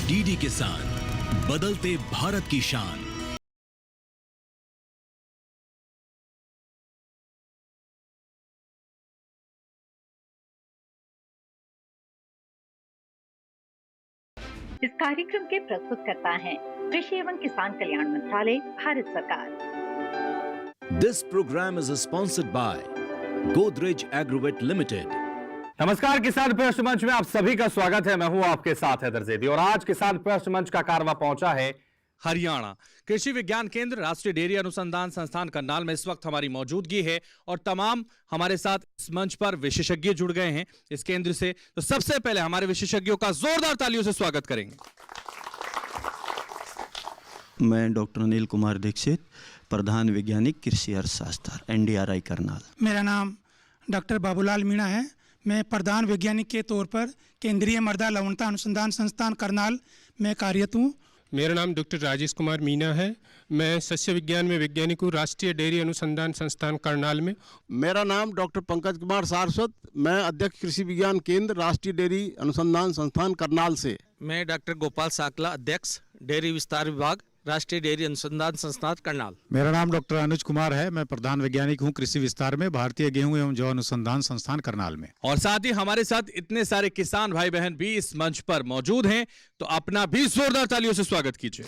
DD किसान, बदलते भारत की शान। इस कार्यक्रम के प्रस्तुतकर्ता हैं कृषि एवं किसान कल्याण मंत्रालय, भारत सरकार। This programme is sponsored by Godrej Agrovet limited. नमस्कार, किसान प्रश्न मंच में आप सभी का स्वागत है। मैं हूं आपके साथ हैदर ज़ैदी और आज किसान प्रश्न मंच का कारवा पहुंचा है हरियाणा। कृषि विज्ञान केंद्र राष्ट्रीय डेयरी अनुसंधान संस्थान करनाल में इस वक्त हमारी मौजूदगी है और तमाम हमारे साथ इस मंच पर विशेषज्ञ जुड़ गए हैं इस केंद्र से। तो सबसे पहले हमारे विशेषज्ञों का जोरदार तालियों से स्वागत करेंगे। मैं डॉक्टर अनिल कुमार दीक्षित, प्रधान वैज्ञानिक कृषि अर्थशास्त्र, NDRI करनाल। मेरा नाम डॉक्टर बाबूलाल मीणा है। मैं प्रधान वैज्ञानिक के तौर पर केंद्रीय मृदा लवणता अनुसंधान संस्थान करनाल में कार्यरत हूँ। मेरा नाम डॉक्टर राजेश कुमार मीणा है। मैं सस्य विज्ञान में वैज्ञानिक हूँ, राष्ट्रीय डेयरी अनुसंधान संस्थान करनाल में। मेरा नाम डॉक्टर पंकज कुमार सारस्वत, मैं अध्यक्ष कृषि विज्ञान केंद्र राष्ट्रीय डेयरी अनुसंधान संस्थान करनाल से। मैं डॉक्टर गोपाल साकला, अध्यक्ष डेयरी विस्तार विभाग, राष्ट्रीय डेयरी अनुसंधान संस्थान करनाल। मेरा नाम डॉक्टर अनुज कुमार है। मैं प्रधान वैज्ञानिक हूँ कृषि विस्तार में, भारतीय गेहूं एवं जौ अनुसंधान संस्थान करनाल में। और साथ ही हमारे साथ इतने सारे किसान भाई बहन भी इस मंच पर मौजूद हैं, तो अपना भी जोरदार तालियों से स्वागत कीजिए।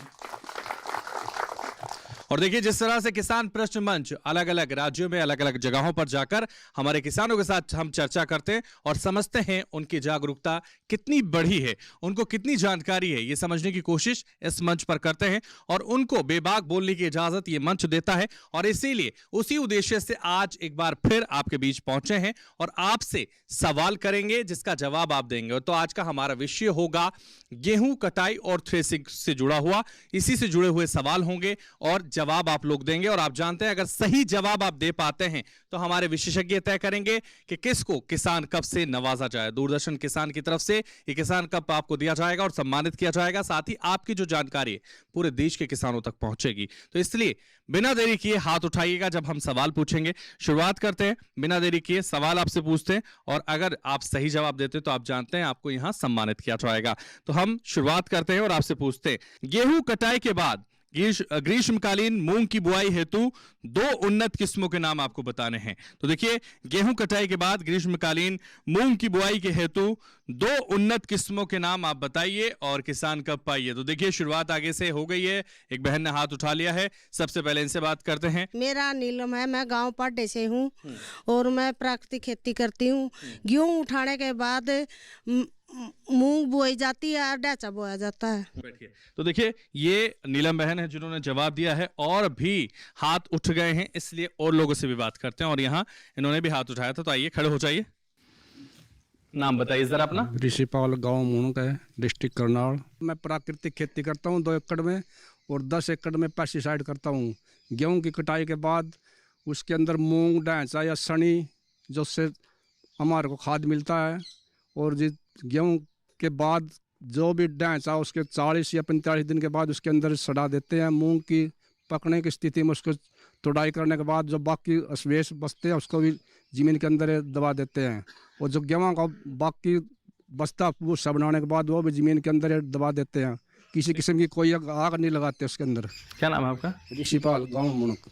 और देखिए, जिस तरह से किसान प्रश्न मंच अलग अलग राज्यों में अलग अलग जगहों पर जाकर हमारे किसानों के साथ हम चर्चा करते हैं और समझते हैं उनकी जागरूकता कितनी बढ़ी है, उनको कितनी जानकारी है, ये समझने की कोशिश इस मंच पर करते हैं और उनको बेबाक बोलने की इजाजत ये मंच देता है। और इसीलिए उसी उद्देश्य से आज एक बार फिर आपके बीच पहुंचे हैं और आपसे सवाल करेंगे जिसका जवाब आप देंगे। तो आज का हमारा विषय होगा गेहूं कटाई और थ्रेसिंग से जुड़ा हुआ, इसी से जुड़े हुए सवाल होंगे और जवाब आप लोग देंगे। और आप जानते हैं, अगर सही जवाब आप दे पाते हैं तो हमारे विशेषज्ञ तय करेंगे कि किसको किसान कप से नवाजा जाए। दूरदर्शन किसान की तरफ से ये किसान कप आपको दिया जाएगा और सम्मानित किया जाएगा। साथ ही आपकी जो जानकारी है पूरे देश के किसानों तक पहुंचेगी। तो इसलिए बिना देरी किए हाथ उठाइएगा जब हम सवाल पूछेंगे। शुरुआत करते हैं, बिना देरी किए सवाल आपसे पूछते हैं और अगर आप सही जवाब देते हैं तो आप जानते हैं आपको यहां सम्मानित किया जाएगा। तो हम शुरुआत करते हैं और आपसे पूछते हैं, गेहूं कटाई के बाद ग्रीष्मकालीन मूंग की बुआई हेतु 2 उन्नत किस्मों के नाम आपको बताने हैं। तो देखिए, गेहूं कटाई के बाद ग्रीष्मकालीन मूंग की बुआई के हेतु 2 उन्नत किस्मों के नाम आप बताइए और किसान कब पाइए। तो देखिए, शुरुआत आगे से हो गई है। एक बहन ने हाथ उठा लिया है, सबसे पहले इनसे बात करते हैं। मेरा नीलम है, मैं गांव पाडे से हूँ और मैं प्राकृतिक खेती करती हूँ। गेहूं उठाने के बाद मूंग बोई जाती है और डाचा बोया जाता है। बैठिए। तो देखिए, ये नीलम बहन है जिन्होंने जवाब दिया है और भी हाथ उठ गए हैं, इसलिए और लोगों से भी बात करते हैं। और यहाँ इन्होंने भी हाथ उठाया था, तो आइए खड़े हो जाइए। नाम बताइए जरा अपना। ऋषिपाल, गाँव मूंग है, डिस्ट्रिक्ट करनाल। मैं प्राकृतिक खेती करता हूँ 2 एकड़ में और 10 एकड़ में पेस्टिसाइड करता हूँ। गेहूँ की कटाई के बाद उसके अंदर मूंग, डांचा या सनी, जो उससे हमारे को खाद मिलता है। और जिस गेहूँ के बाद जो भी डांचा उसके 40 या 45 दिन के बाद उसके अंदर सड़ा देते हैं। मूंग की पकने की स्थिति में उसको तुड़ाई करने के बाद जो बाकी अवशेष बचते हैं उसको भी ज़मीन के अंदर दबा देते हैं। और जो गेहूँ का बाकी बचता भूसा बनाने के बाद वो भी ज़मीन के अंदर दबा देते हैं। किसी किस्म की कोई आग नहीं लगाते उसके अंदर। क्या नाम है आपका? ऋषिपाल, गाँव मुनक।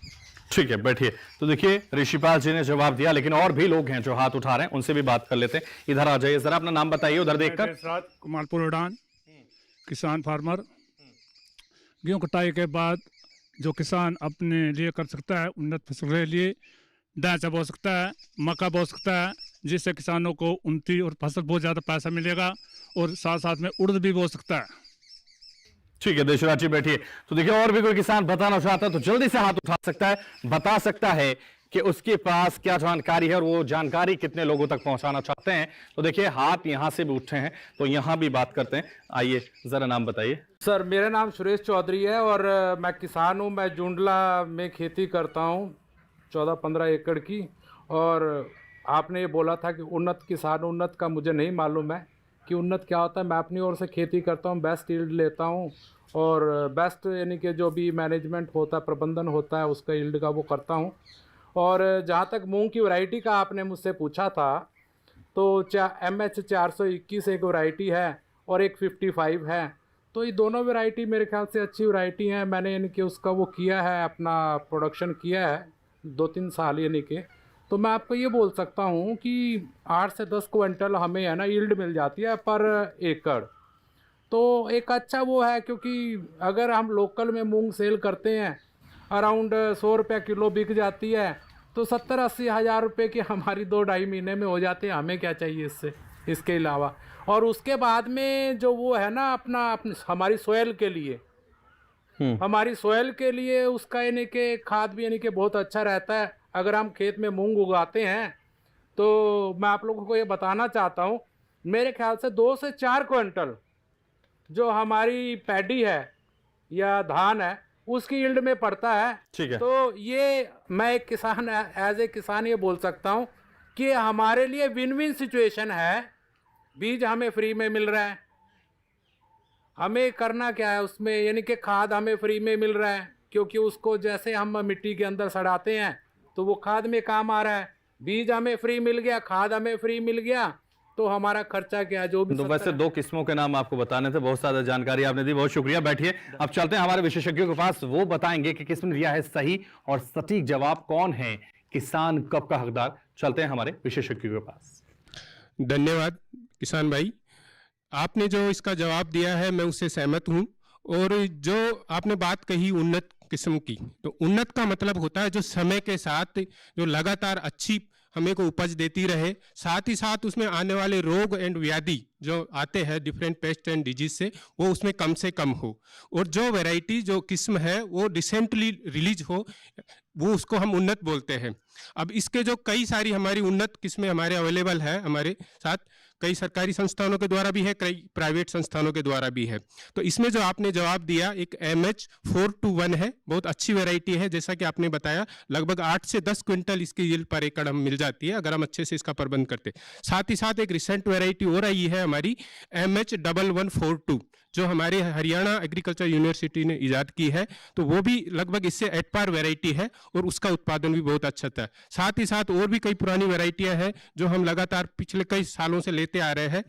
ठीक है, बैठिए। तो देखिए, ऋषिपाल जी ने जवाब दिया, लेकिन और भी लोग हैं जो हाथ उठा रहे हैं, उनसे भी बात कर लेते हैं। इधर आ जाइए जरा, अपना नाम बताइए उधर देखकर। कुमारपुर उड़ान, किसान फार्मर। गेहूं कटाई के बाद जो किसान अपने लिए कर सकता है, उन्नत फसल के लिए डांचा बो सकता है, मक्का बो सकता है, जिससे किसानों को उन्नति और फसल बहुत ज़्यादा पैसा मिलेगा। और साथ साथ में उड़द भी बो सकता है। ठीक है, देशराज जी बैठिए। तो देखिए, और भी कोई किसान बताना चाहता है तो जल्दी से हाथ उठा सकता है, बता सकता है कि उसके पास क्या जानकारी है और वो जानकारी कितने लोगों तक पहुंचाना चाहते हैं। तो देखिए, हाथ यहां से भी उठे हैं, तो यहां भी बात करते हैं। आइए जरा नाम बताइए। सर, मेरा नाम सुरेश चौधरी है और मैं किसान हूं। मैं जुंडला में खेती करता हूं 14-15 एकड़ की। और आपने ये बोला था कि उन्नत किसान, उन्नत का मुझे नहीं मालूम है कि उन्नत क्या होता है। मैं अपनी ओर से खेती करता हूँ, बेस्ट यील्ड लेता हूँ और बेस्ट यानी कि जो भी मैनेजमेंट होता है, प्रबंधन होता है उसका यील्ड का वो करता हूँ। और जहाँ तक मूंग की वैरायटी का आपने मुझसे पूछा था, तो MH 421 एक वैरायटी है और एक 55 है। तो ये दोनों वैरायटी मेरे ख्याल से अच्छी वैरायटी हैं। मैंने यानी कि उसका वो किया है, अपना प्रोडक्शन किया है 2-3 साल यानी कि। तो मैं आपको ये बोल सकता हूँ कि 8 से 10 क्विंटल हमें है ना यील्ड मिल जाती है पर एकड़। तो एक अच्छा वो है, क्योंकि अगर हम लोकल में मूंग सेल करते हैं अराउंड 100 रुपये किलो बिक जाती है, तो 70-80 हज़ार रुपये की हमारी 2-2.5 महीने में हो जाते हैं। हमें क्या चाहिए इसके अलावा। और उसके बाद में जो वो है ना अपनी हमारी सोयल के लिए, हमारी सोयल के लिए उसका यानी कि खाद भी यानी कि बहुत अच्छा रहता है। अगर हम खेत में मूंग उगाते हैं तो मैं आप लोगों को ये बताना चाहता हूँ, मेरे ख्याल से 2 से 4 क्विंटल जो हमारी पैडी है या धान है उसकी यील्ड में पड़ता है। ठीक है। तो ये मैं एक किसान एज ए किसान ये बोल सकता हूँ कि हमारे लिए विन विन सिचुएशन है। बीज हमें फ्री में मिल रहा है, हमें करना क्या है उसमें, यानी कि खाद हमें फ्री में मिल रहा है, क्योंकि उसको जैसे हम मिट्टी के अंदर सड़ाते हैं तो वो खाद में काम आ रहा है। बीज हमें फ्री मिल गया, खाद हमें फ्री मिल गया, तो हमारा खर्चा क्या है जो भी। तो वैसे 2 किस्मों के नाम आपको बताने थे, बहुत सारा जानकारी आपने दी, बहुत शुक्रिया। बैठिए, अब चलते हैं हमारे विशेषज्ञों के पास, वो बताएंगे कि किसने दिया है सही और सटीक जवाब, कौन है किसान कप का हकदार। चलते हैं हमारे विशेषज्ञों के पास। धन्यवाद किसान भाई, आपने जो इसका जवाब दिया है मैं उससे सहमत हूँ। और जो आपने बात कही उन्नत किस्म की, तो उन्नत का मतलब होता है जो समय के साथ जो लगातार अच्छी हमें को उपज देती रहे, साथ ही साथ उसमें आने वाले रोग एंड व्याधि जो आते हैं डिफरेंट पेस्ट एंड डिजीज से, वो उसमें कम से कम हो। और जो वैरायटी जो किस्म है वो रिसेंटली रिलीज हो, वो उसको हम उन्नत बोलते हैं। अब इसके जो कई सारी हमारी उन्नत किस्में हमारे अवेलेबल है, हमारे साथ कई सरकारी संस्थानों के द्वारा भी है, कई प्राइवेट संस्थानों के द्वारा भी है। तो इसमें जो आपने जवाब दिया एक MH421 है, बहुत अच्छी वैरायटी है। जैसा कि आपने बताया लगभग 8 से 10 क्विंटल इसकी यील्ड पर एकड़ हम मिल जाती है अगर हम अच्छे से इसका प्रबंध करते। साथ ही साथ एक रिसेंट वैरायटी हो रही है हमारी MH1142, जो हमारे हरियाणा एग्रीकल्चर यूनिवर्सिटी ने इजाद की है, तो वो भी लगभग इससे एट पार वैरायटी है और उसका उत्पादन भी बहुत अच्छा था। साथ ही साथ और भी कई पुरानी वैरायटियां हैं जो हम लगातार पिछले कई सालों से लेते आ रहे हैं,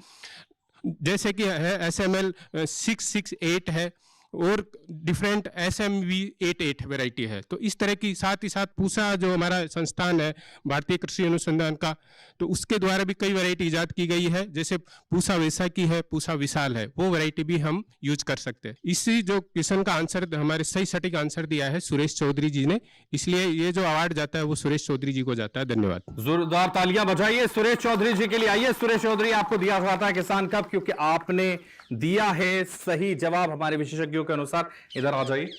जैसे कि है SML 668 है और डिफरेंट SMV88 वैरायटी है। तो इस तरह की, साथ ही साथ पूसा जो हमारा संस्थान है भारतीय कृषि अनुसंधान का, तो उसके द्वारा भी कई वैरायटी इजाद की गई है, जैसे पूसा वैसा की है, पूसा विशाल है, वो वैरायटी भी हम यूज कर सकते हैं। इसी जो क्वेश्चन का आंसर हमारे सही सटीक आंसर दिया है सुरेश चौधरी जी ने, इसलिए ये जो अवार्ड जाता है वो सुरेश चौधरी जी को जाता है। धन्यवाद। जोरदार तालियां बजाइए सुरेश चौधरी जी के लिए। आइए सुरेश चौधरी, आपको दिया जाता है किसान कप क्योंकि आपने दिया है सही जवाब हमारे विशेषज्ञों के अनुसार। इधर आ जाइए।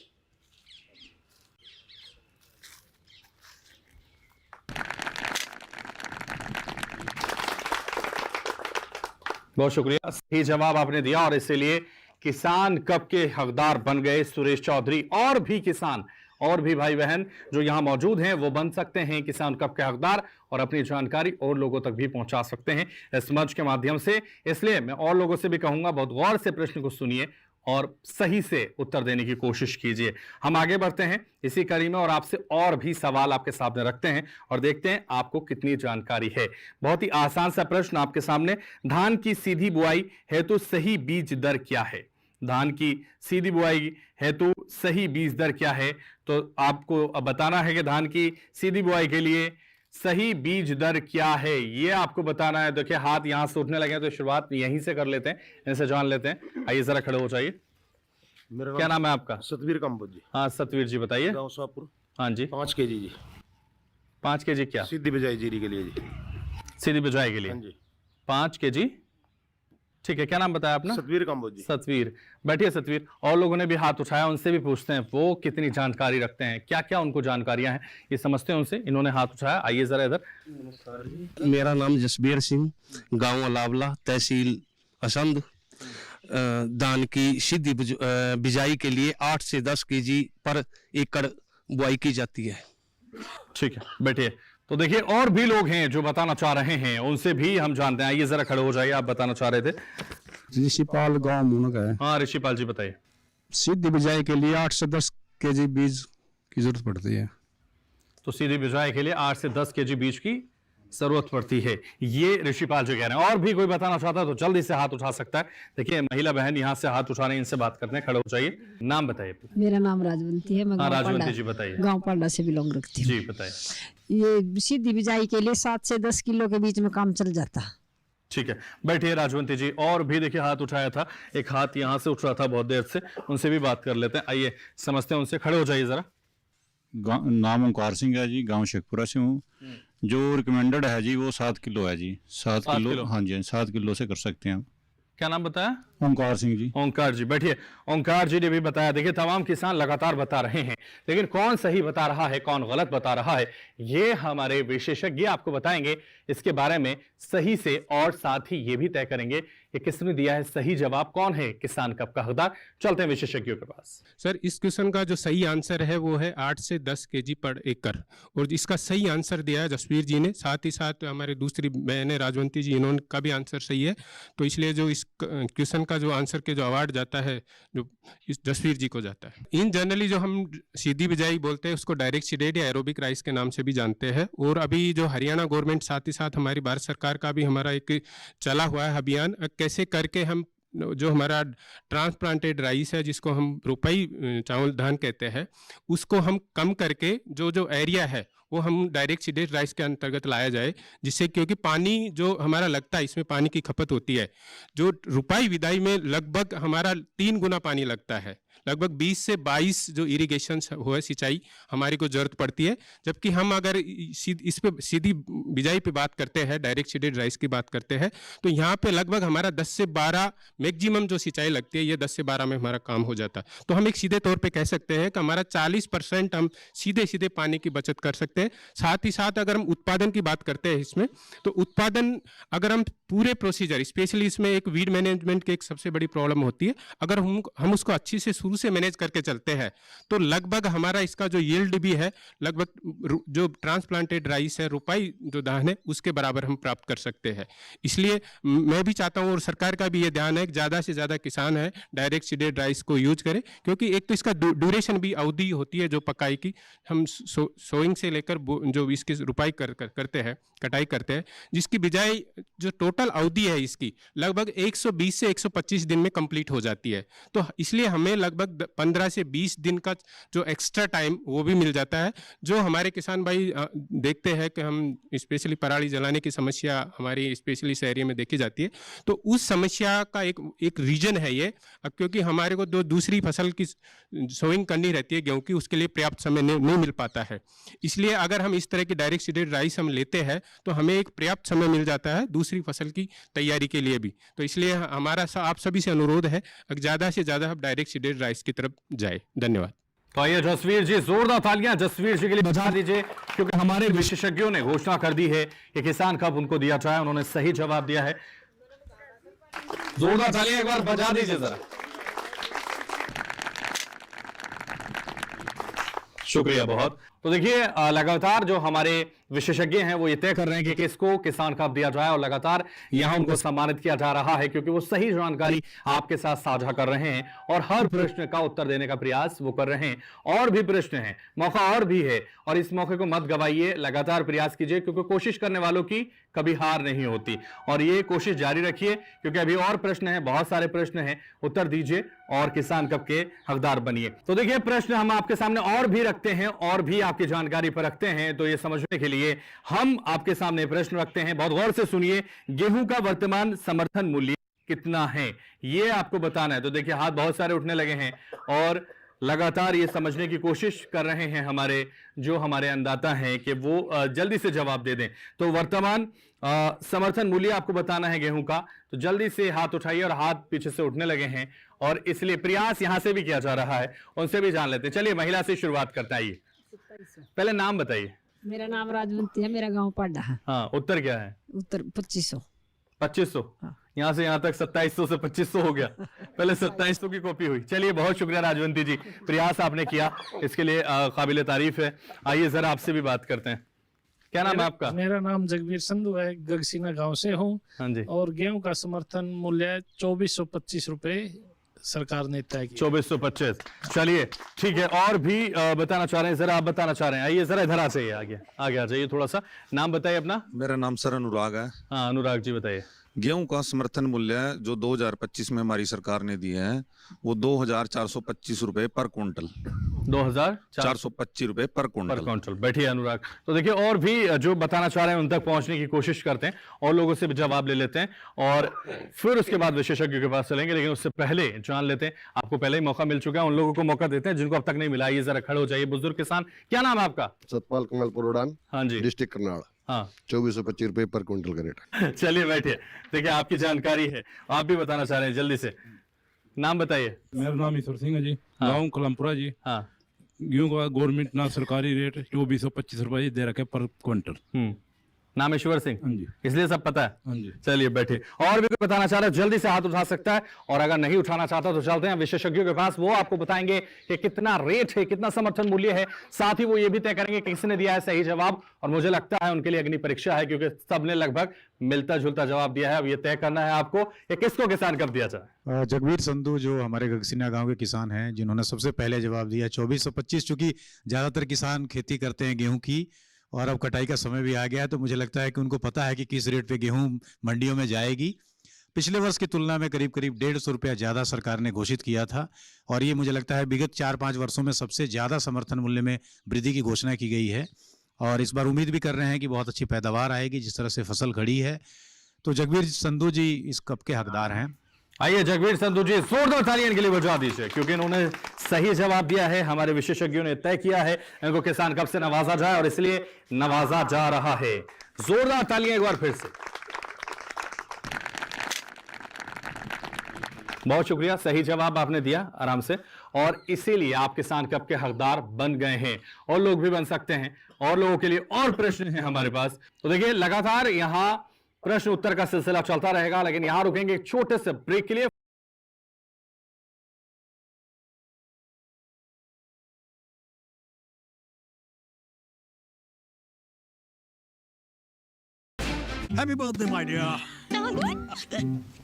बहुत शुक्रिया, सही जवाब आपने दिया और इसीलिए किसान कप के हकदार बन गए सुरेश चौधरी। और भी किसान और भी भाई बहन जो यहां मौजूद हैं वो बन सकते हैं किसान कप के हकदार और अपनी जानकारी और लोगों तक भी पहुंचा सकते हैं इस मंच के माध्यम से। इसलिए मैं और लोगों से भी कहूंगा बहुत गौर से प्रश्न को सुनिए और सही से उत्तर देने की कोशिश कीजिए। हम आगे बढ़ते हैं इसी कड़ी में और आपसे और भी सवाल आपके सामने रखते हैं और देखते हैं आपको कितनी जानकारी है। बहुत ही आसान सा प्रश्न आपके सामने, धान की सीधी बुआई हेतु सही बीज दर क्या है? धान की सीधी बुआई हेतु सही बीज दर क्या है? तो आपको अब बताना है कि धान की सीधी बुआई के लिए सही बीज दर क्या है, ये आपको बताना है। देखिए हाथ यहां से उठने लगे तो शुरुआत यहीं से कर लेते हैं, इनसे जान लेते हैं। आइए जरा खड़े हो जाइए। क्या नाम है आपका? सतवीर कंबोज जी। हाँ सतवीर जी बताइए। गाँव शाहपुर। हाँ जी। 5 kg जी। 5 kg क्या? सीधी बिजाई जीरी के लिए जी। सीधी बिजाई के लिए? हाँ जी। 5 kg, ठीक है। क्या नाम बताया आपने? सतवीर कंबोज जी। सतवीर, बैठिए सतवीर। और लोगों ने भी हाथ उठाया, उनसे भी पूछते हैं वो कितनी जानकारी रखते हैं, क्या क्या उनको जानकारियां हैं, ये समझते हैं उनसे। इन्होंने हाथ उठाया, आइए जरा इधर। मेरा नाम जसबीर सिंह, गांव अलावला, तहसील असंध। धान की सीधी बिजाई के लिए 8 से 10 kg पर एकड़ बुआई की जाती है। ठीक है, बैठिए। तो देखिए और भी लोग हैं जो बताना चाह रहे हैं, उनसे भी हम जानते हैं। आइए जरा खड़े हो जाइए, आप बताना चाह रहे थे। ऋषिपाल गांव मुनक है। हाँ ऋषिपाल जी बताइए। सीधी बिजाई के लिए 8 से 10 kg बीज की जरूरत पड़ती है। तो सीधी बिजाई के लिए 8 से 10 kg बीज की जरूरत पड़ती है, ये ऋषिपाल जो कह रहे हैं। और भी कोई बताना चाहता है तो जल्दी से हाथ उठा सकता है। देखिए महिला बहन यहाँ से हाथ उठा रहे हैं, इनसे बात करते हैं, खड़े हो जाइए। नाम बताइए। मेरा नाम राजवंती है, मैं राजवंती जी बताइए। गांव पांडा से बिलोंग रखती हूँ जी बताइए। ये सीधी बिजाई के लिए 7 से 10 किलो के बीच में काम चल जाता। ठीक है, बैठिए राजवंती जी। और भी देखिए हाथ उठाया था, एक हाथ यहाँ से उठ रहा था बहुत देर से, उनसे भी बात कर लेते हैं। आइए समझते हैं उनसे, खड़े हो जाइए जरा। नाम ओंकार सिंह है जी, गांव शेखपुरा से हूँ। जो रिकमेंडेड है जी वो 7 किलो है जी। 7 किलो, हाँ जी 7 किलो से कर सकते हैं हम। क्या नाम बताया? ओंकार सिंह जी। ओंकार जी बैठिए। ओंकार जी ने भी बताया। देखिए तमाम किसान लगातार बता रहे हैं, लेकिन कौन सही बता रहा है कौन गलत बता रहा है ये हमारे विशेषज्ञ आपको बताएंगे इसके बारे में सही से, और साथ ही ये भी तय करेंगे कि किसने दिया है सही जवाब, कौन है किसान कब का हकदार। चलते हैं विशेषज्ञों के पास। सर इस क्वेश्चन का जो सही आंसर है वो है 8 से 10 केजी पर एकड़, और इसका सही आंसर दिया है जसवीर जी ने। साथ ही साथ हमारे दूसरी बहन राजवंती जी, इन्होंने का भी आंसर सही है। तो इसलिए जो इस क्वेश्चन का जो आंसर के जो अवार्ड जाता है जो इस जसवीर जी को जाता है। इन जनरली जो हम सीधी बिजाई बोलते हैं उसको डायरेक्ट सीडेड या एरोबिक राइस के नाम से भी जानते हैं। और अभी जो हरियाणा गवर्नमेंट, साथ ही साथ हमारी भारत सरकार का भी हमारा एक चला हुआ है अभियान, कैसे करके हम जो हमारा ट्रांसप्लांटेड राइस है जिसको हम रुपाई चावल धान कहते हैं, उसको हम कम करके जो एरिया है वो हम डायरेक्ट सीडेड राइस के अंतर्गत लाया जाए, जिससे क्योंकि पानी जो हमारा लगता है इसमें पानी की खपत होती है। जो रुपाई विदाई में लगभग हमारा 3 गुना पानी लगता है, लगभग 20 से 22 जो इरिगेशन हो सिंचाई हमारी को जरूरत पड़ती है। जबकि हम अगर इस पे सीधी बिजाई पे बात करते हैं, डायरेक्ट सीडेड राइस की बात करते हैं, तो यहाँ पे लगभग हमारा 10 से 12 मैक्सिमम जो सिंचाई लगती है, ये 10 से 12 में हमारा काम हो जाता है। तो हम एक सीधे तौर पे कह सकते हैं कि हमारा 40% हम सीधे पानी की बचत कर सकते हैं। साथ ही साथ अगर हम उत्पादन की बात करते हैं इसमें, तो उत्पादन अगर हम पूरे प्रोसीजर, स्पेशली इसमें एक वीड मैनेजमेंट की एक सबसे बड़ी प्रॉब्लम होती है, अगर हम उसको अच्छी से शुरू से मैनेज करके चलते हैं तो लगभग हमारा इसका जो यील्ड भी है, लगभग जो ट्रांसप्लांटेड राइस है, रुपाई जो धान है, उसके बराबर हम प्राप्त कर सकते हैं। इसलिए मैं भी चाहता हूं और सरकार का भी ये ध्यान है कि ज़्यादा से ज़्यादा किसान है डायरेक्ट सीडेड राइस को यूज करें, क्योंकि एक तो इसका ड्यूरेशन भी अवधि होती है जो पकाई की। हम सोइंग से लेकर जो इसकी रुपाई करते हैं, कटाई करते हैं, जिसकी बिजाई जो टोटल अवधि है इसकी लगभग 120 से 125 दिन में कंप्लीट हो जाती है। तो इसलिए हमें लगभग 15 से 20 दिन का जो एक्स्ट्रा टाइम वो भी मिल जाता है। जो हमारे किसान भाई देखते हैं कि हम स्पेशली पराली जलाने की समस्या हमारी स्पेशली इस एरिया में देखी जाती है, तो उस समस्या का एक रीजन है ये। अब क्योंकि हमारे को दूसरी फसल की सोइंग करनी रहती है गेहूं की, उसके लिए पर्याप्त समय नहीं मिल पाता है। इसलिए अगर हम इस तरह की डायरेक्ट सीडेड राइस हम लेते हैं तो हमें एक पर्याप्त समय मिल जाता है दूसरी फसल की तैयारी के लिए भी। तो इसलिए हमारा आप सभी से अनुरोध है कि ज़्यादा से ज़्यादा हम डायरेक्ट सीडेड राइस की तरफ जाए। धन्यवाद। तो आइए जसवीर जी, जोरदार तालियां जसवीर जी के लिए बजा दीजिए, क्योंकि हमारे विशेषज्ञों ने घोषणा कर दी है कि किसान कब उनको दिया जाए। उन्होंने सही जवाब दिया है। जोरदार तालियां एक बार बजा दीजिए जरा। शुक्रिया बहुत। तो देखिए लगातार जो हमारे विशेषज्ञ हैं वो ये तय कर रहे हैं कि किसको किसान कब दिया जाए, और लगातार यहां उनको सम्मानित किया जा रहा है क्योंकि वो सही जानकारी आपके साथ साझा कर रहे हैं और हर प्रश्न का उत्तर देने का प्रयास वो कर रहे हैं। और भी प्रश्न हैं, मौका और भी है, और इस मौके को मत गवाइए, लगातार प्रयास कीजिए, क्योंकि कोशिश करने वालों की कभी हार नहीं होती। और ये कोशिश जारी रखिए, क्योंकि अभी और प्रश्न हैं, बहुत सारे प्रश्न हैं, उत्तर दीजिए और किसान कब के हकदार बनिए। तो देखिए प्रश्न हम आपके सामने और भी रखते हैं, और भी आपकी जानकारी पर रखते हैं। तो ये समझने के लिए हम आपके सामने प्रश्न रखते हैं, बहुत गौर से सुनिए। गेहूं का वर्तमान समर्थन मूल्य कितना है, ये आपको बताना है। तो देखिए हाथ बहुत सारे उठने लगे हैं और लगातार ये समझने की कोशिश कर रहे हैं हमारे अन्नदाता हैं कि वो जल्दी से जवाब दे दें। तो वर्तमान समर्थन मूल्य आपको बताना है गेहूं का, तो जल्दी से हाथ उठाइए। और हाथ पीछे से उठने लगे हैं और इसलिए प्रयास यहां से भी किया जा रहा है, उनसे भी जान लेते हैं। चलिए महिला से शुरुआत करते हैं। पहले नाम बताइए। मेरा नाम राजवंती है, मेरा गांव पाडा है। हाँ, उत्तर क्या है? उत्तर 2500। 2500? हाँ। यहाँ से यहाँ तक 2700 से 2500 हो गया। पहले 2700 की कॉपी हुई। चलिए बहुत शुक्रिया राजवंती जी, प्रयास आपने किया, इसके लिए काबिले तारीफ है। आइए जरा आपसे भी बात करते हैं। क्या नाम है आपका? मेरा नाम जगबीर संधू है, गगसीना गांव से हूँ। हाँ जी। और गेहूं का समर्थन मूल्य 2425 रुपए सरकार ने तय किया। 2425। चलिए ठीक है, और भी बताना चाह रहे हैं, जरा आप बताना चाह रहे हैं, आइए जरा इधर आ जाइए, आगे आ जाइए थोड़ा सा। नाम बताइए अपना। मेरा नाम सर अनुराग है। हाँ अनुराग जी बताइए। गेहूं का समर्थन मूल्य जो 2025 में हमारी सरकार ने दिए हैं वो 2425 रुपए पर क्विंटल। 2425 रुपए पर क्विंटल। बैठिए अनुराग। तो देखिए और भी जो बताना चाह रहे हैं उन तक पहुंचने की कोशिश करते हैं और लोगों से भी जवाब ले लेते हैं और फिर उसके बाद विशेषज्ञों के पास चलेंगे। लेकिन उससे पहले जान लेते हैं, आपको पहले ही मौका मिल चुका है, उन लोगों को मौका देते हैं जिनको अब तक नहीं मिला। ये जरा खड़े हो जाइए। बुजुर्ग किसान, क्या नाम है आपका? सतपाल कमलपुर उड़ान। हाँ जी, डिस्ट्रिक्ट करनाल। हाँ 2425 रुपए पर क्विंटल का रेट। चलिए बैठिए, देखिए आपकी जानकारी है, आप भी बताना चाह रहे हैं, जल्दी से नाम बताइए। मेरा नाम ईश्वर सिंह है जी, गाँव कलमपुरा जी। हाँ गेहूं का गवर्नमेंट ना सरकारी रेट 2425 रुपए दे रखे पर क्विंटल। नाम ईश्वर सिंह, इसलिए सब पता है। हाँ जी। चलिए बैठे। और भी कोई बताना चाह रहा है जल्दी से हाथ उठा सकता है, और अगर नहीं उठाना चाहता तो चलते हैं विशेषज्ञों के पास, वो आपको बताएंगे कि कितना रेट है, कितना समर्थन मूल्य है। साथ ही वो ये भी तय करेंगे कि किसने दिया है सही जवाब, और मुझे लगता है उनके लिए अग्नि परीक्षा है क्योंकि सबने लगभग मिलता जुलता जवाब दिया है। अब ये तय करना है आपको कि किसको किसान कब दिया जाए। जगवीर संधू जो हमारे गगसिना गांव के किसान हैं, जिन्होंने सबसे पहले जवाब दिया 2425, चूंकि ज्यादातर किसान खेती करते हैं गेहूं की और अब कटाई का समय भी आ गया है, तो मुझे लगता है कि उनको पता है कि किस रेट पे गेहूं मंडियों में जाएगी। पिछले वर्ष की तुलना में करीब 150 रुपया ज्यादा सरकार ने घोषित किया था, और ये मुझे लगता है विगत 4-5 वर्षों में सबसे ज्यादा समर्थन मूल्य में वृद्धि की घोषणा की गई है। और इस बार उम्मीद भी कर रहे हैं कि बहुत अच्छी पैदावार आएगी, जिस तरह से फसल खड़ी है। तो जगवीर संधू जी इस कप के हकदार हैं। आइए जगवीर संधू जी, जोरदार तालियां इनके लिए बजा दीजिए क्योंकि इन्होंने सही जवाब दिया है। हमारे विशेषज्ञों ने तय किया है इनको किसान कब से नवाजा जाए, और इसलिए नवाजा जा रहा है। जोरदार तालियां एक बार फिर से। बहुत शुक्रिया, सही जवाब आपने दिया आराम से, और इसीलिए आप किसान कप के हकदार बन गए हैं, और लोग भी बन सकते हैं। और लोगों के लिए और प्रश्न हैं हमारे पास। तो देखिए लगातार यहां प्रश्न उत्तर का सिलसिला चलता रहेगा, लेकिन यहां रुकेंगे एक छोटे से ब्रेक के लिए। Happy birthday my dear.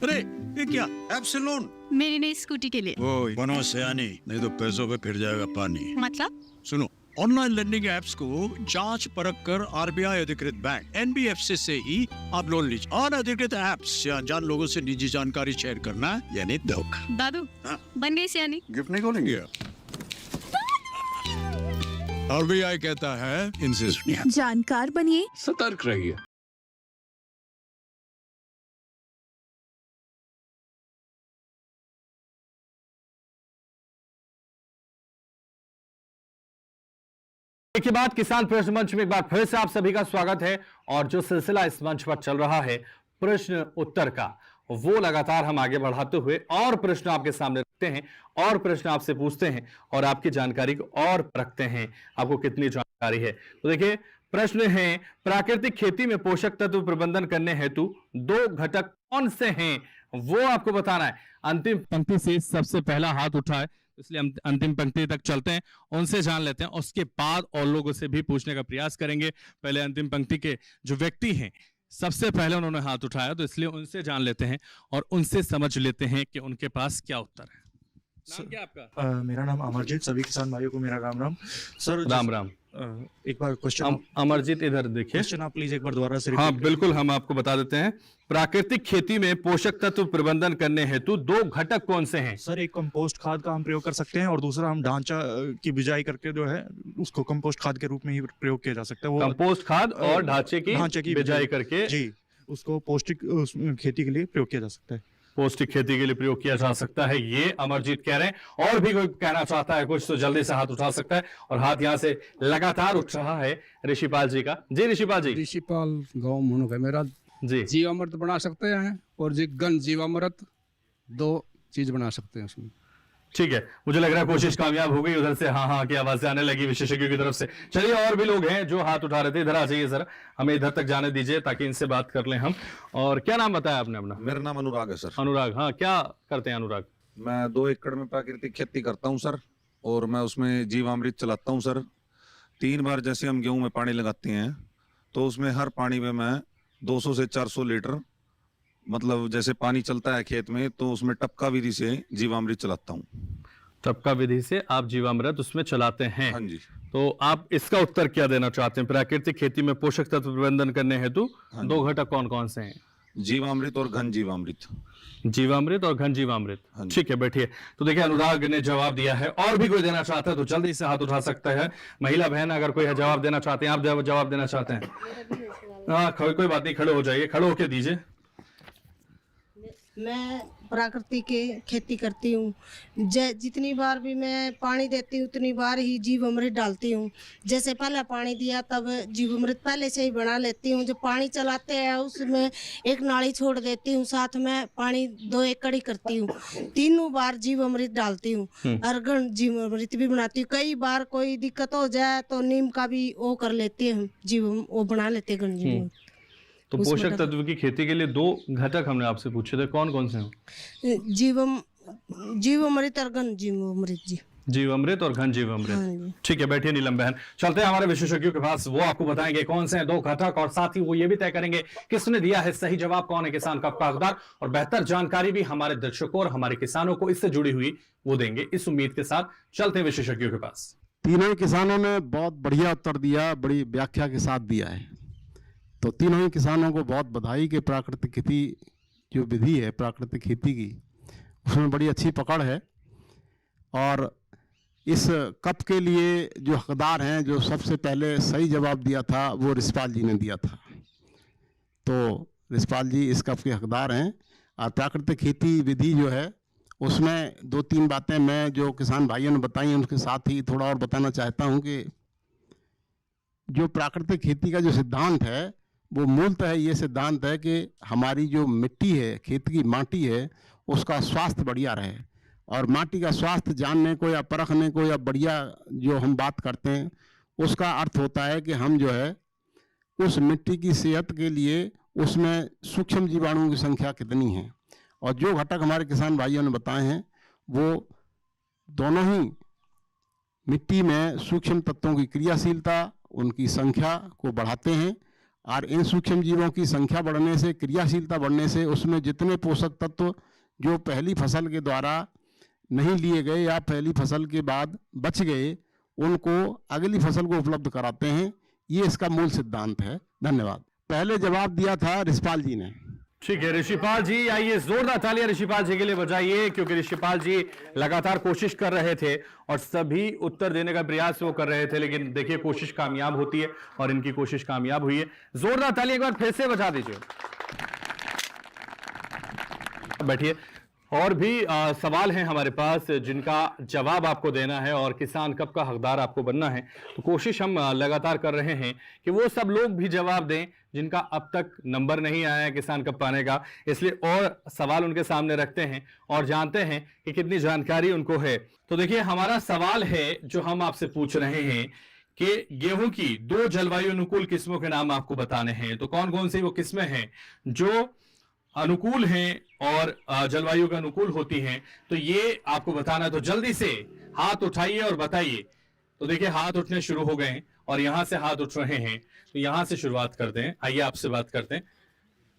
अरे ये क्या एप्सिलॉन? मेरी नई स्कूटी के लिए। ओए बनो सयानी, नहीं तो पैसों पे फिर जाएगा पानी। मतलब? सुनो, ऑनलाइन लर्निंग एप्स को जांच परख कर आरबीआई अधिकृत बैंक एनबीएफसी से ही आप लोन लीजिए। अनधिकृत ऐप्स या अनजान लोगों से निजी जानकारी शेयर करना यानी धोखा। दादू बन गई सियानी। गिफ्ट नहीं खोलेंगे? आरबीआई कहता है इनसे सुनिए, जानकार बनिए, सतर्क रहिए। के बाद किसान प्रश्न मंच में एक बार फिर से आप सभी का स्वागत है। और जो सिलसिला इस मंच पर चल रहा है प्रश्न उत्तर का, वो लगातार हम आगे बढ़ाते हुए और प्रश्न आपके सामने रखते हैं, और प्रश्न आपसे पूछते हैं, और आपकी जानकारी को और परखते हैं आपको कितनी जानकारी है। तो देखिए प्रश्न है, प्राकृतिक खेती में पोषक तत्व प्रबंधन करने हेतु 2 घटक कौन से हैं, वो आपको बताना है। अंतिम पंक्ति से सबसे पहला हाथ उठा है, इसलिए हम अंतिम पंक्ति तक चलते हैं, उनसे जान लेते हैं, उसके बाद और लोगों से भी पूछने का प्रयास करेंगे। पहले अंतिम पंक्ति के जो व्यक्ति हैं, सबसे पहले उन्होंने हाथ उठाया, तो इसलिए उनसे जान लेते हैं और उनसे समझ लेते हैं कि उनके पास क्या उत्तर है। नाम क्या आपका? मेरा नाम अमरजीत, सभी किसान भाइयों को मेरा राम राम। सर राम राम। एक बार क्वेश्चन अमरजीत इधर देखिए, क्वेश्चन आप प्लीज एक बार दोबारा से। हाँ बिल्कुल, हम आपको बता देते हैं। प्राकृतिक खेती में पोषक तत्व प्रबंधन करने हेतु 2 घटक कौन से हैं? सर एक कंपोस्ट खाद का हम प्रयोग कर सकते हैं, और दूसरा हम ढांचा की बिजाई करके जो है उसको कंपोस्ट खाद के रूप में ही प्रयोग किया जा सकता है। वो कंपोस्ट खाद और ढांचे की बिजाई करके जी उसको पौष्टिक खेती के लिए प्रयोग किया जा सकता है। पौष्टिक खेती के लिए प्रयोग किया जा सकता है, ये अमरजीत कह रहे हैं। और भी कोई कहना चाहता है कुछ तो जल्दी से हाथ उठा सकता है, और हाथ यहाँ से लगातार उठ रहा है ऋषिपाल जी का। जी ऋषिपाल जी। ऋषिपाल गाँव मुनुक है मेरा जी। जीवामृत बना सकते हैं, और जी गन जीवामृत 2 चीज बना सकते हैं उसमें। ठीक है, मुझे लग रहा है कोशिश कामयाब हो गई। उधर से हाँ हाँ की आवाजें आने लगी विशेषज्ञों की तरफ से। चलिए और भी लोग हैं जो हाथ उठा रहे थे, इधर आ जाइए जरा, हमें इधर तक जाने दीजिए ताकि इनसे बात कर लें हम। और क्या नाम बताया आपने अपना? मेरा नाम अनुराग है सर। अनुराग, हाँ क्या करते हैं अनुराग? मैं 2 एकड़ में प्राकृतिक खेती करता हूँ सर, और मैं उसमें जीवामृत चलाता हूँ सर। 3 बार जैसे हम गेहूं में पानी लगाते हैं, तो उसमें हर पानी में मैं 200 से 400 लीटर मतलब जैसे पानी चलता है खेत में तो उसमें टपका विधि से जीवामृत चलाता हूँ। टपका विधि से आप जीवामृत उसमें चलाते हैं? हाँ जी। तो आप इसका उत्तर क्या देना चाहते हैं? प्राकृतिक खेती में पोषक तत्व प्रबंधन करने हेतु दो घटक कौन कौन से हैं? जीवामृत और घन जीवामृत। जीवामृत और घन जीवामृत, ठीक है, बैठिए। तो देखिए अनुराग ने जवाब दिया है। और भी कोई देना चाहता है तो जल्दी से हाथ उठा सकता है। महिला बहन अगर कोई जवाब देना चाहते हैं, आप जवाब देना चाहते हैं? हाँ, कोई बात नहीं, खड़े हो जाइए, खड़े होके दीजिए। मैं प्राकृतिक खेती करती हूँ। जितनी बार भी मैं पानी देती हूँ उतनी बार ही जीवामृत डालती हूँ। जैसे पहले पानी दिया तब जीवामृत पहले से ही बना लेती हूँ। जो पानी चलाते हैं उसमें एक नाली छोड़ देती हूँ, साथ में पानी 2 एकड़ ही करती हूँ। 3 बार जीवामृत डालती हूँ और घन जीवामृत भी बनाती हूँ। कई बार कोई दिक्कत हो जाए तो नीम का भी वो कर लेते हैं, वो बना लेते हैं घन जीवामृत। तो पोषक तत्व की खेती के लिए 2 घटक हमने आपसे पूछे थे, कौन कौन से हैं? जीवामृत और घन जीवामृत जी। जीवामृत और घन जीवामृत, ठीक है, बैठिए नीलम बहन। चलते हैं हमारे विशेषज्ञों के पास, वो आपको बताएंगे कौन से हैं 2 घटक और साथ ही वो ये भी तय करेंगे किसने दिया है सही जवाब, कौन है किसान का हकदार। और बेहतर जानकारी भी हमारे दर्शकों और हमारे किसानों को इससे जुड़ी हुई वो देंगे, इस उम्मीद के साथ चलते हैं विशेषज्ञों के पास। तीनों किसानों ने बहुत बढ़िया उत्तर दिया, बड़ी व्याख्या के साथ दिया है। तो तीनों ही किसानों को बहुत बधाई कि प्राकृतिक खेती जो विधि है प्राकृतिक खेती की, उसमें बड़ी अच्छी पकड़ है। और इस कप के लिए जो हकदार हैं, जो सबसे पहले सही जवाब दिया था वो रिशपाल जी ने दिया था। तो रिशपाल जी इस कप के हकदार हैं। और प्राकृतिक खेती विधि जो है उसमें 2-3 बातें मैं जो किसान भाइयों ने बताई हैं उसके साथ ही थोड़ा और बताना चाहता हूँ कि जो प्राकृतिक खेती का जो सिद्धांत है वो मूलतः ये सिद्धांत है कि हमारी जो मिट्टी है, खेत की माटी है, उसका स्वास्थ्य बढ़िया रहे। और माटी का स्वास्थ्य जानने को या परखने को या बढ़िया जो हम बात करते हैं उसका अर्थ होता है कि हम जो है उस मिट्टी की सेहत के लिए उसमें सूक्ष्म जीवाणुओं की संख्या कितनी है। और जो घटक हमारे किसान भाइयों ने बताए हैं वो दोनों ही मिट्टी में सूक्ष्म तत्वों की क्रियाशीलता, उनकी संख्या को बढ़ाते हैं। और इन सूक्ष्म जीवों की संख्या बढ़ने से, क्रियाशीलता बढ़ने से उसमें जितने पोषक तत्व जो पहली फसल के द्वारा नहीं लिए गए या पहली फसल के बाद बच गए, उनको अगली फसल को उपलब्ध कराते हैं। ये इसका मूल सिद्धांत है। धन्यवाद। पहले जवाब दिया था रिशपाल जी ने। ठीक है ऋषिपाल जी, आइए जोरदार तालियां ऋषिपाल जी के लिए बजाइए, क्योंकि ऋषिपाल जी लगातार कोशिश कर रहे थे और सभी उत्तर देने का प्रयास वो कर रहे थे, लेकिन देखिए कोशिश कामयाब होती है और इनकी कोशिश कामयाब हुई है। जोरदार तालियां एक बार फिर से बजा दीजिए। बैठिए। और भी सवाल हैं हमारे पास जिनका जवाब आपको देना है और किसान कप का हकदार आपको बनना है। तो कोशिश हम लगातार कर रहे हैं कि वो सब लोग भी जवाब दें जिनका अब तक नंबर नहीं आया है किसान कप पाने का। इसलिए और सवाल उनके सामने रखते हैं और जानते हैं कि कितनी जानकारी उनको है। तो देखिए हमारा सवाल है जो हम आपसे पूछ रहे हैं कि गेहूं की 2 जलवायु अनुकूल किस्मों के नाम आपको बताने हैं। तो कौन कौन सी वो किस्में हैं जो अनुकूल हैं और जलवायु के अनुकूल होती हैं, तो ये आपको बताना है। तो जल्दी से हाथ उठाइए और बताइए। तो देखिए हाथ उठने शुरू हो गए हैं और यहां से हाथ उठ रहे हैं, तो यहां से शुरुआत करते हैं। आइए आपसे बात करते हैं।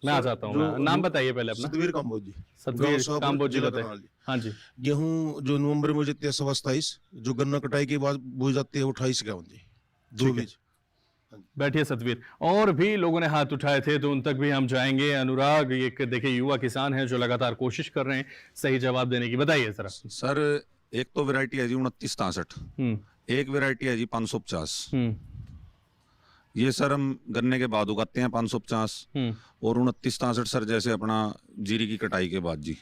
मैं आ जाता हूँ, नाम बताइए पहले अपना। सतवीर काम्बोज जी। सतवीर काम्बोज जी बताइए। हाँ जी। गेहूं जो नवंबर में हो जाती है 27, जो गन्ना कटाई के बाद बोई जाती है 28-51 जी, 2 बीज। बैठिए सतवीर। और भी लोगों ने हाथ उठाए थे तो उन तक भी हम जाएंगे। अनुराग, ये देखिए युवा किसान हैं जो लगातार कोशिश कर रहे हैं सही जवाब देने की। बताइए सर। सर एक तो वैरायटी है जी 2963, एक वैरायटी है जी 550। ये सर हम गन्ने के बाद उगाते हैं 550 और 2963 सर जैसे अपना जीरी की कटाई के बाद जी।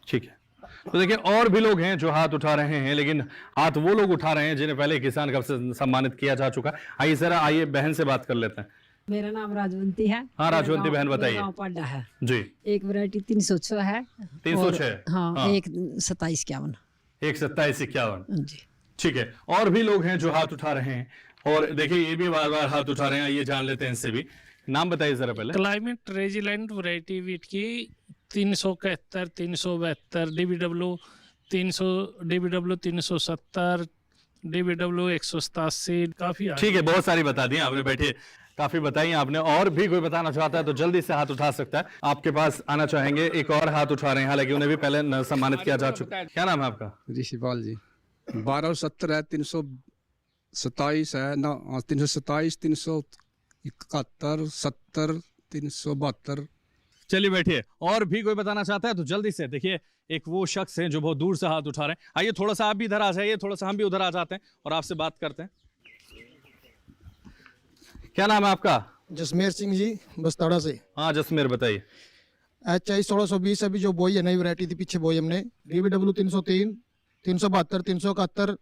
ठीक है। तो देखिए और भी लोग हैं जो हाथ उठा रहे हैं, लेकिन हाथ वो लोग उठा रहे हैं जिन्हें पहले किसान कप से सम्मानित किया जा चुका है। आइए सर, आइए बहन से बात कर लेते हैं। मेरा नाम राजवंती है। हाँ राजवंती बहन बताइए। गाँव पाडा है जी। एक वैरायटी 306 है। 306 हाँ, एक 27-51। एक 27-51 जी। ठीक है। और भी लोग हैं जो हाथ उठा रहे हैं और देखिए ये भी बार बार हाथ उठा रहे हैं। ये जान लेते हैं इनसे भी। नाम बताइए जरा पहले। क्लाइमेट रेजिलेंट वैरायटी वीट की 371, 372, DBW 300, DBW 370, DBW 187, काफी। ठीक है, बहुत सारी बता दी आपने। बैठिए। काफी बताई आपने, और भी कोई बताना चाहता है तो जल्दी से हाथ उठा सकता है। आपके पास आना चाहेंगे, एक और हाथ उठा रहे हैं, हालांकि उन्हें भी पहले सम्मानित किया जा चुका है। क्या नाम है आपका? ऋषिपाल जी। 1270 है, 327 है ना, 327, 371, 70, 372। चलिए बैठिए। और भी कोई बताना चाहता है तो जल्दी से। देखिए एक वो शख्स है जो बहुत दूर से हाथ उठा रहे हैं। आइए थोड़ा सा आप भी इधर आ जाइए, थोड़ा सा हम भी उधर आ जाते हैं और आपसे बात करते हैं। क्या नाम है आपका? जसमेर सिंह जी, बस्ताड़ा से। हाँ जसमेर, बताइए। HI 1620 अभी जो बोई है, नई वैरायटी थी पीछे बोई हमने, DBW 303, 372, 371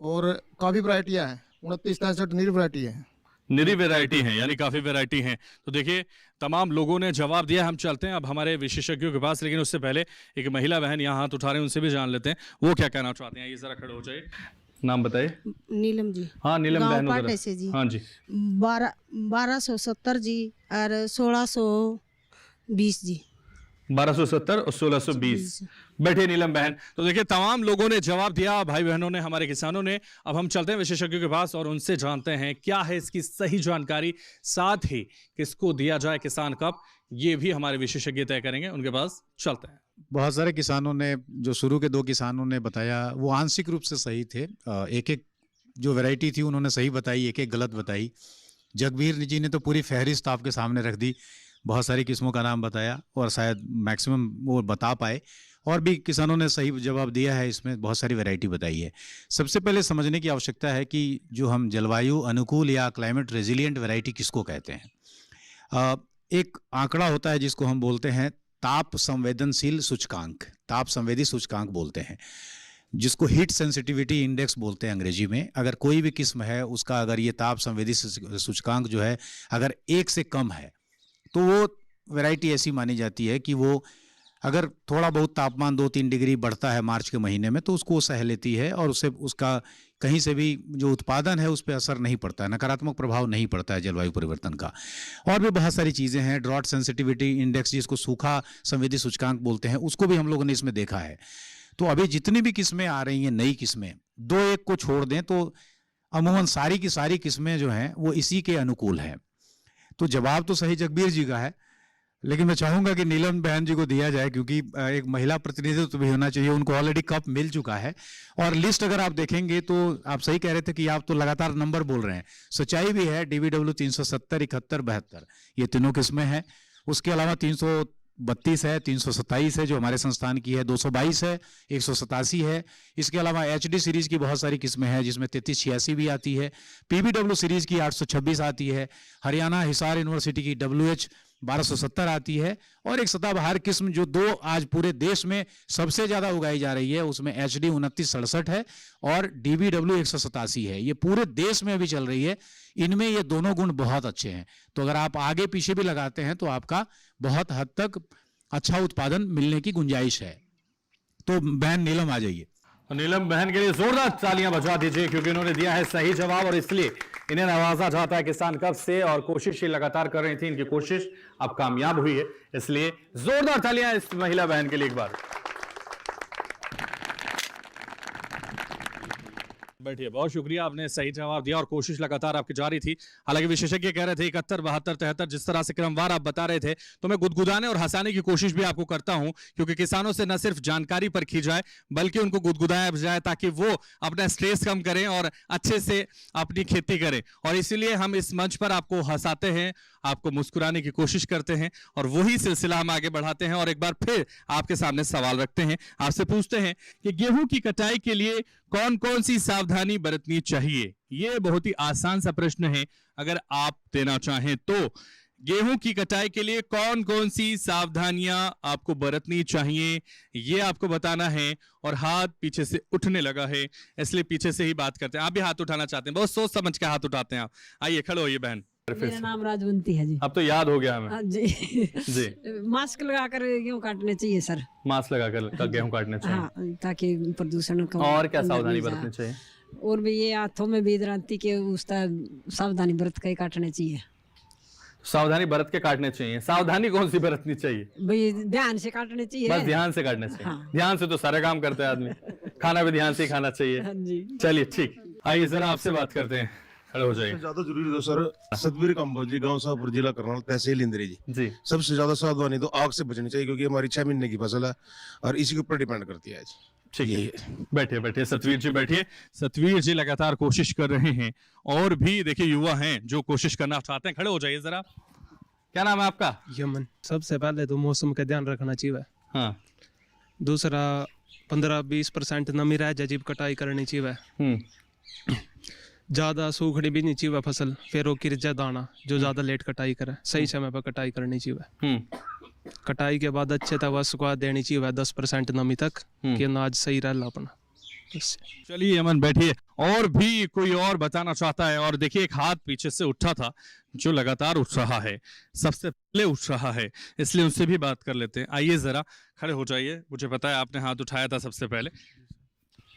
और काफी वैरायटियां हैं, 29 63 नई वैरायटी है। निरी वैरायटी है, यानी काफी वैरायटी है। तो देखिए तमाम लोगों ने जवाब दिया। हम चलते हैं अब हमारे विशेषज्ञों के पास, लेकिन उससे पहले एक महिला बहन यहाँ हाथ उठा रहे हैं, उनसे भी जान लेते हैं वो क्या कहना चाहते हैं। ये जरा खड़े हो जाइए, नाम बताइए। नीलम जी। हाँ नीलम गाँव बहन पाटे से जी। हाँ जी। 1270 जी और 1620 जी। 1270 और 1620। बैठे नीलम बहन। तो देखिए तमाम लोगों ने जवाब दिया, भाई बहनों ने, हमारे किसानों ने। अब हम चलते हैं विशेषज्ञों के पास और उनसे जानते हैं क्या है इसकी सही जानकारी, साथ ही किसको दिया जाए किसान कप, ये भी हमारे विशेषज्ञ तय करेंगे। उनके पास चलते हैं। बहुत सारे किसानों ने, जो शुरू के 2 किसानों ने बताया वो आंशिक रूप से सही थे। एक एक जो वैरायटी थी उन्होंने सही बताई, एक एक गलत बताई। जगबीर जी ने तो पूरी फहरिस्त आपके सामने रख दी, बहुत सारी किस्मों का नाम बताया और शायद मैक्सिमम वो बता पाए। और भी किसानों ने सही जवाब दिया है, इसमें बहुत सारी वैरायटी बताई है। सबसे पहले समझने की आवश्यकता है कि जो हम जलवायु अनुकूल या क्लाइमेट रेजिलिएंट वैरायटी किसको कहते हैं। एक आंकड़ा होता है जिसको हम बोलते हैं ताप संवेदनशील सूचकांक, ताप संवेदी सूचकांक बोलते हैं, जिसको हीट सेंसिटिविटी इंडेक्स बोलते हैं अंग्रेजी में। अगर कोई भी किस्म है उसका अगर ये ताप संवेदी सूचकांक जो है अगर 1 से कम है तो वो वैरायटी ऐसी मानी जाती है कि वो अगर थोड़ा बहुत तापमान 2-3 डिग्री बढ़ता है मार्च के महीने में तो उसको सह लेती है और उससे उसका कहीं से भी जो उत्पादन है उस पर असर नहीं पड़ता है, नकारात्मक प्रभाव नहीं पड़ता है जलवायु परिवर्तन का। और भी बहुत सारी चीज़ें हैं, ड्रॉट सेंसिटिविटी इंडेक्स जिसको सूखा संवेदी सूचकांक बोलते हैं, उसको भी हम लोगों ने इसमें देखा है। तो अभी जितनी भी किस्में आ रही हैं नई किस्में, 2-1 को छोड़ दें तो अमूमन सारी की सारी किस्में जो हैं वो इसी के अनुकूल हैं। तो जवाब तो सही जगबीर जी का है, लेकिन मैं चाहूंगा कि नीलम बहन जी को दिया जाए क्योंकि एक महिला प्रतिनिधित्व भी होना चाहिए। उनको ऑलरेडी कप मिल चुका है और लिस्ट अगर आप देखेंगे तो आप सही कह रहे थे कि आप तो लगातार नंबर बोल रहे हैं, सच्चाई भी है। DBW 370, 71, 72 ये तीनों किस्में हैं। उसके अलावा 332 है, 327 है जो हमारे संस्थान की है, 222 है, 187 है। इसके अलावा HD सीरीज की बहुत सारी किस्में हैं जिसमें 3386 भी आती है। PBW सीरीज की 826 आती है। हरियाणा हिसार यूनिवर्सिटी की WH 1270 आती है। और एक सदाबहार किस्म जो 2 आज पूरे देश में सबसे ज्यादा उगाई जा रही है उसमें HD 2967 है और DBW 187 है। ये पूरे देश में अभी चल रही है। इनमें ये दोनों गुण बहुत अच्छे हैं, तो अगर आप आगे पीछे भी लगाते हैं तो आपका बहुत हद तक अच्छा उत्पादन मिलने की गुंजाइश है। तो बहन नीलम आ जाइए। नीलम बहन के लिए जोरदार तालियां बजा दीजिए क्योंकि उन्होंने दिया है सही जवाब और इसलिए इन्हें नवाजा जाता है किसान कप से। और कोशिश ये लगातार कर रही थी, इनकी कोशिश अब कामयाब हुई है, इसलिए जोरदार तालियां इस महिला बहन के लिए एक बार। बैठिए, बहुत शुक्रिया, आपने सही जवाब दिया और कोशिश लगातार आपकी जारी थी। हालांकि विशेषज्ञ कह रहे थे 71, 72, 73 जिस तरह से क्रमवार आप बता रहे थे, तो मैं गुदगुदाने और हंसाने की कोशिश भी आपको करता हूं क्योंकि किसानों से न सिर्फ जानकारी परखी जाए बल्कि उनको गुदगुदाया जाए ताकि वो अपना स्ट्रेस कम करें और अच्छे से अपनी खेती करें। और इसीलिए हम इस मंच पर आपको हंसाते हैं, आपको मुस्कुराने की कोशिश करते हैं और वही सिलसिला हम आगे बढ़ाते हैं। और एक बार फिर आपके सामने सवाल रखते हैं, आपसे पूछते हैं कि गेहूं की कटाई के लिए कौन कौन सी सावधानी बरतनी चाहिए। ये बहुत ही आसान सा प्रश्न है, अगर आप देना चाहें तो गेहूं की कटाई के लिए कौन कौन सी सावधानियां आपको बरतनी चाहिए ये आपको बताना है। और हाथ पीछे से उठने लगा है, इसलिए पीछे से ही बात करते हैं। आप भी हाथ उठाना चाहते हैं, बहुत सोच समझ के हाथ उठाते हैं आप। आइए खड़े होइए बहन। मेरा नाम राजवंती है जी। अब तो याद हो गया हमें। हाँ जी। जी। मास्क लगाकर गेहूं काटने चाहिए सर। मास्क लगाकर गेहूं काटने चाहिए। हाँ, ताकि प्रदूषण कम। और क्या सावधानी बरतनी चाहिए? और भी ये हाथों में भी दरांती के उसका सावधानी बरत के काटने चाहिए। सावधानी बरत के काटने चाहिए। सावधानी कौन सी बरतनी चाहिए? भाई ध्यान से काटने चाहिए। बस ध्यान से काटने चाहिए। हाँ। ध्यान से तो सारे काम करते हैं आदमी, खाना भी ध्यान से ही खाना चाहिए। हाँ जी। चलिए ठीक, आइए जरा आपसे बात करते हैं। खड़े हो जाइए। सबसे ज्यादा जरूरी तो सर सतबीर कंबोज जी, गांव शाहपुर, जिला करनाल, तहसील इंद्री जी। सबसे ज्यादा सावधानी तो आग से बचनी चाहिए, क्योंकि हमारी 6 महीने की फसल है और इसी के ऊपर डिपेंड करती है जी। ठीक है, बैठिए बैठिए सतवीर जी, बैठिए। सतवीर जी लगातार कोशिश कर रहे हैं और भी देखिए युवा हैं जो कोशिश करना चाहते हैं। खड़े हो जाइए जरा। क्या नाम है आपका? यमन। सबसे पहले तो मौसम का ध्यान रखना चाहिए। हाँ। दूसरा 15-20% नमी रह जाए, जब कटाई करनी चाहिए। ज्यादा सूखड़ी भी नहीं चाहिए फसल, फिर वो गिर जाए दाना जो ज्यादा लेट कटाई करे। सही समय पर कटाई करनी चाहिए। कटाई के बाद अच्छे तक सुखा देनी चाहिए 10% नमी तक, कि अनाज सही रहा अपना। चलिए अमन बैठिए। और भी कोई और बताना चाहता है? और देखिए एक हाथ पीछे से उठा था जो लगातार उठ रहा है, सबसे पहले उठ रहा है, इसलिए उनसे भी बात कर लेते हैं। आइए जरा खड़े हो जाइए। मुझे पता है आपने हाथ उठाया था सबसे पहले।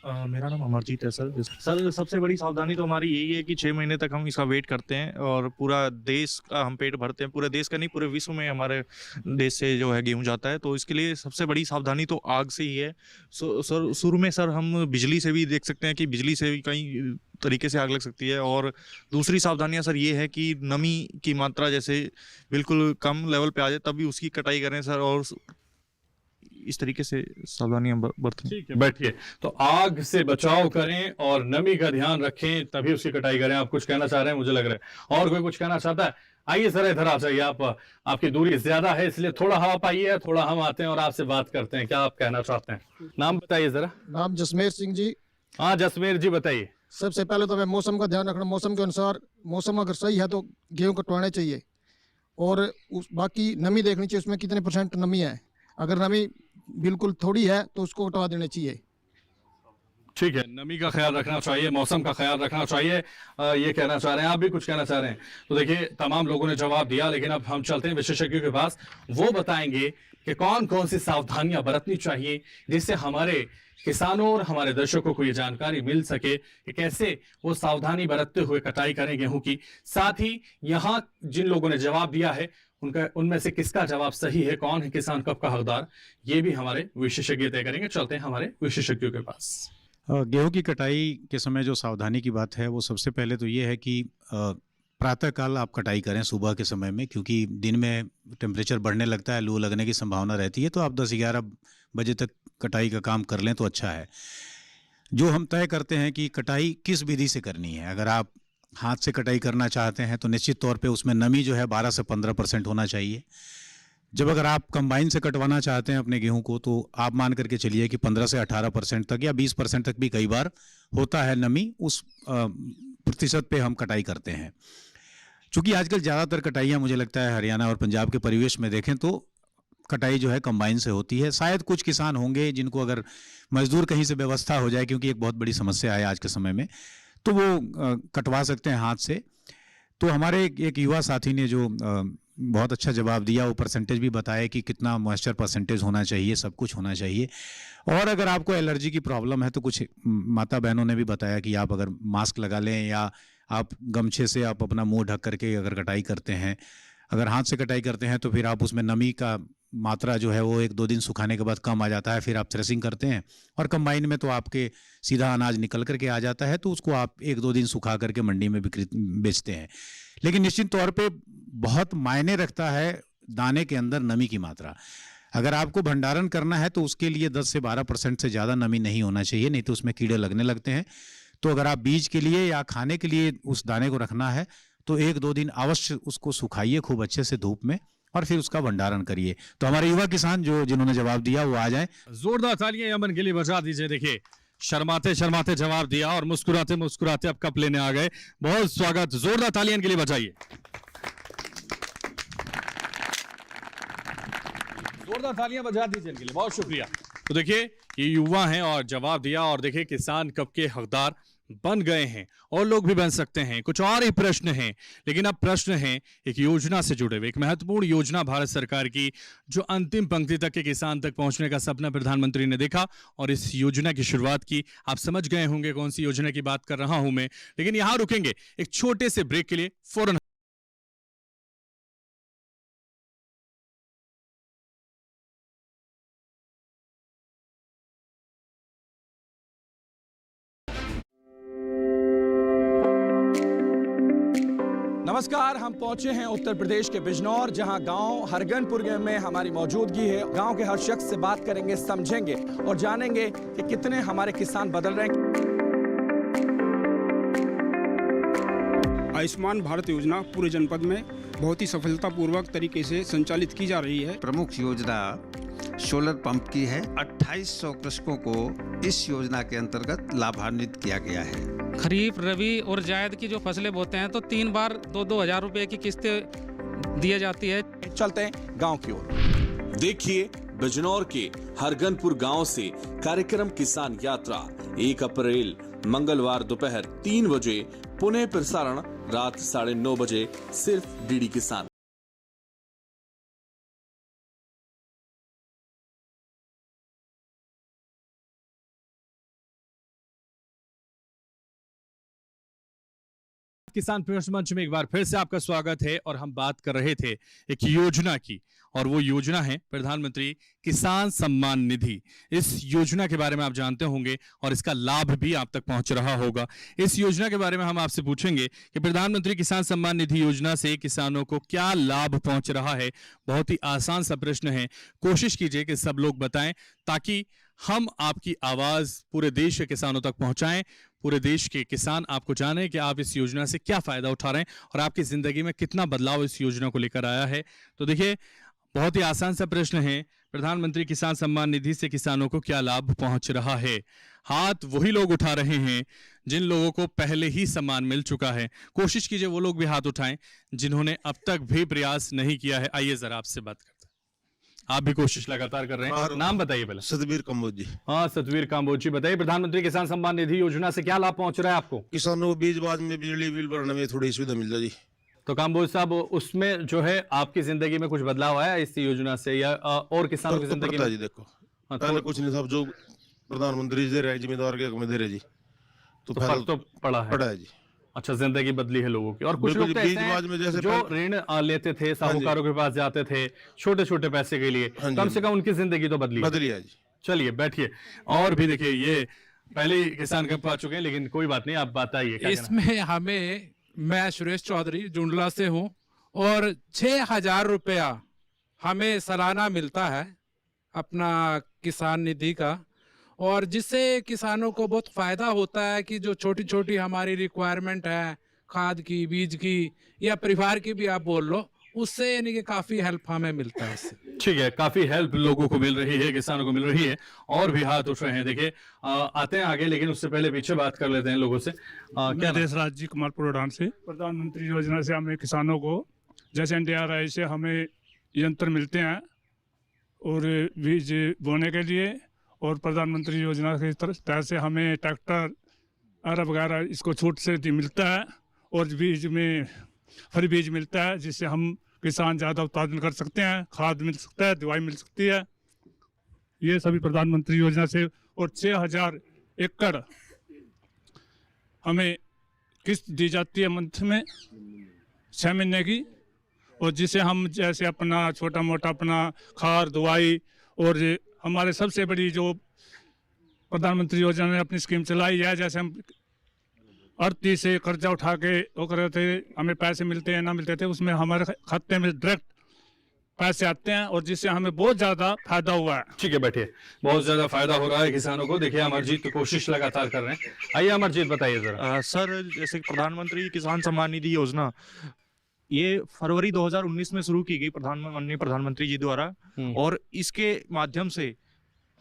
मेरा नाम अमरजीत है सर। सर सबसे बड़ी सावधानी तो हमारी यही है कि 6 महीने तक हम इसका वेट करते हैं और पूरा देश का हम पेट भरते हैं। पूरे देश का नहीं, पूरे विश्व में हमारे देश से जो है गेहूं जाता है, तो इसके लिए सबसे बड़ी सावधानी तो आग से ही है। सर शुरू में सर हम बिजली से भी देख सकते हैं कि बिजली से भी कई तरीके से आग लग सकती है। और दूसरी सावधानियां सर ये है कि नमी की मात्रा जैसे बिल्कुल कम लेवल पे आ जाए तभी उसकी कटाई करें सर, और इस तरीके से सावधानियां बरतें। ठीक है, बैठिए। तो आग से बचाव करें और नमी का ध्यान रखें, तभी उसकी कटाई करें। आप कुछ कहना चाह रहे हैं मुझे लग रहा है। और कोई कुछ कहना चाहता है? आइए सर इधर आ जाइए। आपकी दूरी ज्यादा है इसलिए थोड़ा आप आइए, थोड़ा हम आते हैं और आपसे बात करते हैं। क्या आप कहना चाहते हैं? नाम बताइए जरा। नाम जसमेर सिंह जी। हाँ जसमेर जी बताइए। सबसे पहले तो मैं मौसम का ध्यान रखना। मौसम के अनुसार मौसम अगर सही है तो गेहूं कटवाने चाहिए, और बाकी नमी देखनी चाहिए, उसमें कितने % नमी है। अगर नमी बिल्कुल थोड़ी है तो उसको हटवा देना चाहिए। ठीक है, नमी का ख्याल रखना चाहिए, मौसम का ख्याल रखना चाहिए, ये कहना चाह रहे हैं। आप भी कुछ कहना चाह रहे हैं? तो देखिए तमाम लोगों ने जवाब दिया, लेकिन अब हम चलते हैं विशेषज्ञों के पास। वो बताएंगे कि कौन कौन सी सावधानियां बरतनी चाहिए जिससे हमारे किसानों और हमारे दर्शकों को ये जानकारी मिल सके कि कैसे वो सावधानी बरतते हुए कटाई करें गेहूं की। साथ ही यहाँ जिन लोगों ने जवाब दिया है उनमें से किसका जवाब सही है, कौन है किसान कब का हकदार, ये भी हमारे विशेषज्ञ तय करेंगे। चलते हैं हमारे विशेषज्ञों के पास। गेहूं की कटाई के समय जो सावधानी की बात है वो सबसे पहले तो ये है कि प्रातःकाल आप कटाई करें सुबह के समय में, क्योंकि दिन में टेम्परेचर बढ़ने लगता है, लू लगने की संभावना रहती है। तो आप 10-11 बजे तक कटाई का काम कर लें तो अच्छा है। जो हम तय करते हैं कि कटाई किस विधि से करनी है। अगर आप हाथ से कटाई करना चाहते हैं तो निश्चित तौर पे उसमें नमी जो है 12 से 15% होना चाहिए। जब अगर आप कंबाइन से कटवाना चाहते हैं अपने गेहूं को तो आप मान करके चलिए कि 15 से 18% तक या 20% तक भी कई बार होता है नमी, उस प्रतिशत पे हम कटाई करते हैं। चूँकि आजकल ज़्यादातर कटाइयाँ मुझे लगता है हरियाणा और पंजाब के परिवेश में देखें तो कटाई जो है कंबाइन से होती है। शायद कुछ किसान होंगे जिनको अगर मजदूर कहीं से व्यवस्था हो जाए, क्योंकि एक बहुत बड़ी समस्या है आज के समय में, तो वो कटवा सकते हैं हाथ से। तो हमारे एक युवा साथी ने जो बहुत अच्छा जवाब दिया, वो परसेंटेज भी बताया कि कितना मॉइस्चर परसेंटेज होना चाहिए, सब कुछ होना चाहिए। और अगर आपको एलर्जी की प्रॉब्लम है तो कुछ माता बहनों ने भी बताया कि आप अगर मास्क लगा लें या आप गमछे से आप अपना मुंह ढक करके अगर कटाई करते हैं, अगर हाथ से कटाई करते हैं तो फिर आप उसमें नमी का मात्रा जो है वो 1-2 दिन सुखाने के बाद कम आ जाता है। फिर आप थ्रेसिंग करते हैं और कंबाइन में तो आपके सीधा अनाज निकल करके आ जाता है, तो उसको आप 1-2 दिन सुखा करके मंडी में बेचते हैं। लेकिन निश्चित तौर पे बहुत मायने रखता है दाने के अंदर नमी की मात्रा। अगर आपको भंडारण करना है तो उसके लिए 10 से 12% से ज़्यादा नमी नहीं होना चाहिए, नहीं तो उसमें कीड़े लगने लगते हैं। तो अगर आप बीज के लिए या खाने के लिए उस दाने को रखना है तो 1-2 दिन अवश्य उसको सुखाइए खूब अच्छे से धूप में, और फिर उसका भंडारण करिए। तो हमारे युवा किसान जिन्होंने जवाब दिया वो आ जाएं। जोरदार तालियां अमन के लिए बजा दीजिए। देखिए शर्माते शर्माते जवाब दिया और मुस्कुराते मुस्कुराते अब कप लेने आ गए। बहुत स्वागत, जोरदार तालियां इनके लिए बजाइए। जोरदार तालियां बजा दीजिए इनके लिए, बहुत शुक्रिया। तो देखिए ये युवा हैं और जवाब दिया, और देखिए किसान कब के हकदार बन गए हैं और लोग भी बन सकते हैं। कुछ और ही प्रश्न हैं, लेकिन अब प्रश्न हैं एक योजना से जुड़े हुए। एक महत्वपूर्ण योजना भारत सरकार की जो अंतिम पंक्ति तक के किसान तक पहुंचने का सपना प्रधानमंत्री ने देखा और इस योजना की शुरुआत की। आप समझ गए होंगे कौन सी योजना की बात कर रहा हूं मैं, लेकिन यहां रुकेंगे एक छोटे से ब्रेक के लिए। फौरन नमस्कार, हम पहुंचे हैं उत्तर प्रदेश के बिजनौर, जहां गांव हरगनपुर में हमारी मौजूदगी है। गांव के हर शख्स से बात करेंगे, समझेंगे और जानेंगे कि कितने हमारे किसान बदल रहे हैं। आयुष्मान भारत योजना पूरे जनपद में बहुत ही सफलतापूर्वक तरीके से संचालित की जा रही है। प्रमुख योजना सोलर पंप की है। 2800 कृषकों को इस योजना के अंतर्गत लाभान्वित किया गया है। खरीफ, रबी और जायद की जो फसलें बोते हैं तो 3 बार 2-2 हजार रुपए की किस्तें दी जाती है। चलते हैं गांव की ओर। देखिए बिजनौर के हरगनपुर गांव से कार्यक्रम किसान यात्रा 1 अप्रैल मंगलवार दोपहर 3 बजे, पुनः प्रसारण रात 9:30 बजे, सिर्फ डीडी किसान। किसान प्रश्न मंच में एक बार फिर से आपका स्वागत है और हम बात कर रहे थे एक योजना की, और वो योजना है प्रधानमंत्री किसान सम्मान निधि। इस योजना के बारे में आप जानते होंगे और इसका लाभ भी आप तक पहुंच रहा होगा। इस योजना के बारे में हम आपसे पूछेंगे कि प्रधानमंत्री किसान सम्मान निधि योजना से किसानों को क्या लाभ पहुंच रहा है। बहुत ही आसान सा प्रश्न है, कोशिश कीजिए कि सब लोग बताएं ताकि हम आपकी आवाज पूरे देश के किसानों तक पहुंचाएं। पूरे देश के किसान आपको जाने कि आप इस योजना से क्या फायदा उठा रहे हैं और आपकी जिंदगी में कितना बदलाव इस योजना को लेकर आया है। तो देखिए, बहुत ही आसान सा प्रश्न है, प्रधानमंत्री किसान सम्मान निधि से किसानों को क्या लाभ पहुंच रहा है। हाथ वही लोग उठा रहे हैं जिन लोगों को पहले ही सम्मान मिल चुका है। कोशिश कीजिए वो लोग भी हाथ उठाएं जिन्होंने अब तक भी प्रयास नहीं किया है। आइए जरा आपसे बात करते हैं, आप भी कोशिश लगातार कर रहे हैं। नाम बताइए पहले। सतवीर कंबोज जी। हाँ, सतवीर कंबोज जी, बताइए प्रधानमंत्री किसान सम्मान निधि योजना से क्या लाभ पहुंच रहा है आपको। किसानों को बीज बाद में बिजली बिल भरने में थोड़ी सुविधा मिल जाए जी। तो कंबोज साहब, उसमें जो है आपकी जिंदगी में कुछ बदलाव आया इस योजना से या और किसानों की जिंदगी में? जी देखो, पहले कुछ नहीं था, जो प्रधानमंत्री दे रहे हैं जिम्मेदार के हक में दे रहे जी, तो फर्क तो पड़ा है जी। अच्छा, जिंदगी बदली है लोगों की। और कुछ लोग तो ऐसे हैं जो ऋण लेते थे, साहूकारों के पास जाते थे छोटे छोटे पैसे के लिए, कम से कम उनकी जिंदगी तो बदली है जी। चलिए बैठिए। और भी देखिए, ये पहले ही किसान कब पा चुके हैं, लेकिन कोई बात नहीं, आप बताइए। इसमें हमें, मैं सुरेश चौधरी जुंडला से हूँ, और 6,000 रुपया हमें सालाना मिलता है अपना किसान निधि का, और जिससे किसानों को बहुत फायदा होता है कि जो छोटी छोटी हमारी रिक्वायरमेंट है, खाद की, बीज की या परिवार की भी आप बोल लो, उससे यानी कि काफी हेल्प हमें मिलता है इससे। ठीक है, काफी हेल्प लोगों को मिल रही है, किसानों को मिल रही है। और भी हाथ उठ रहे हैं, देखिए आते हैं आगे, लेकिन उससे पहले पीछे बात कर लेते हैं लोगों से। क्या देशराज जी, कुमार प्रोडान से। प्रधानमंत्री योजना से हमें किसानों को जैसे NDRI से हमें यंत्र मिलते हैं और बीज बोने के लिए, और प्रधानमंत्री योजना के तहत से हमें ट्रैक्टर वगैरह इसको छूट से मिलता है, और बीज में फ्री बीज मिलता है, जिससे हम किसान ज़्यादा उत्पादन कर सकते हैं, खाद मिल सकता है, दवाई मिल सकती है, ये सभी प्रधानमंत्री योजना से। और 6,000 एकड़ हमें किस्त दी जाती है मंथ में 6 महीने की, और जिसे हम जैसे अपना छोटा मोटा अपना खाद, दवाई, और हमारे सबसे बड़ी जो प्रधानमंत्री योजना ने अपनी स्कीम चलाई है, जैसे हम अर्थी से कर्जा उठा के वो कर रहे थे, हमें पैसे मिलते हैं ना मिलते थे, उसमें हमारे खाते में डायरेक्ट पैसे आते हैं, और जिससे हमें बहुत ज्यादा फायदा हुआ है। ठीक है, बैठिए। बहुत ज्यादा फायदा हो रहा है किसानों को। देखिए, अमरजीत तो कोशिश लगातार कर रहे हैं। आइए अमरजीत, बताइए जरा। सर, जैसे प्रधानमंत्री किसान सम्मान निधि योजना ये फरवरी 2019 में शुरू की गई प्रधानमंत्री जी द्वारा, और इसके माध्यम से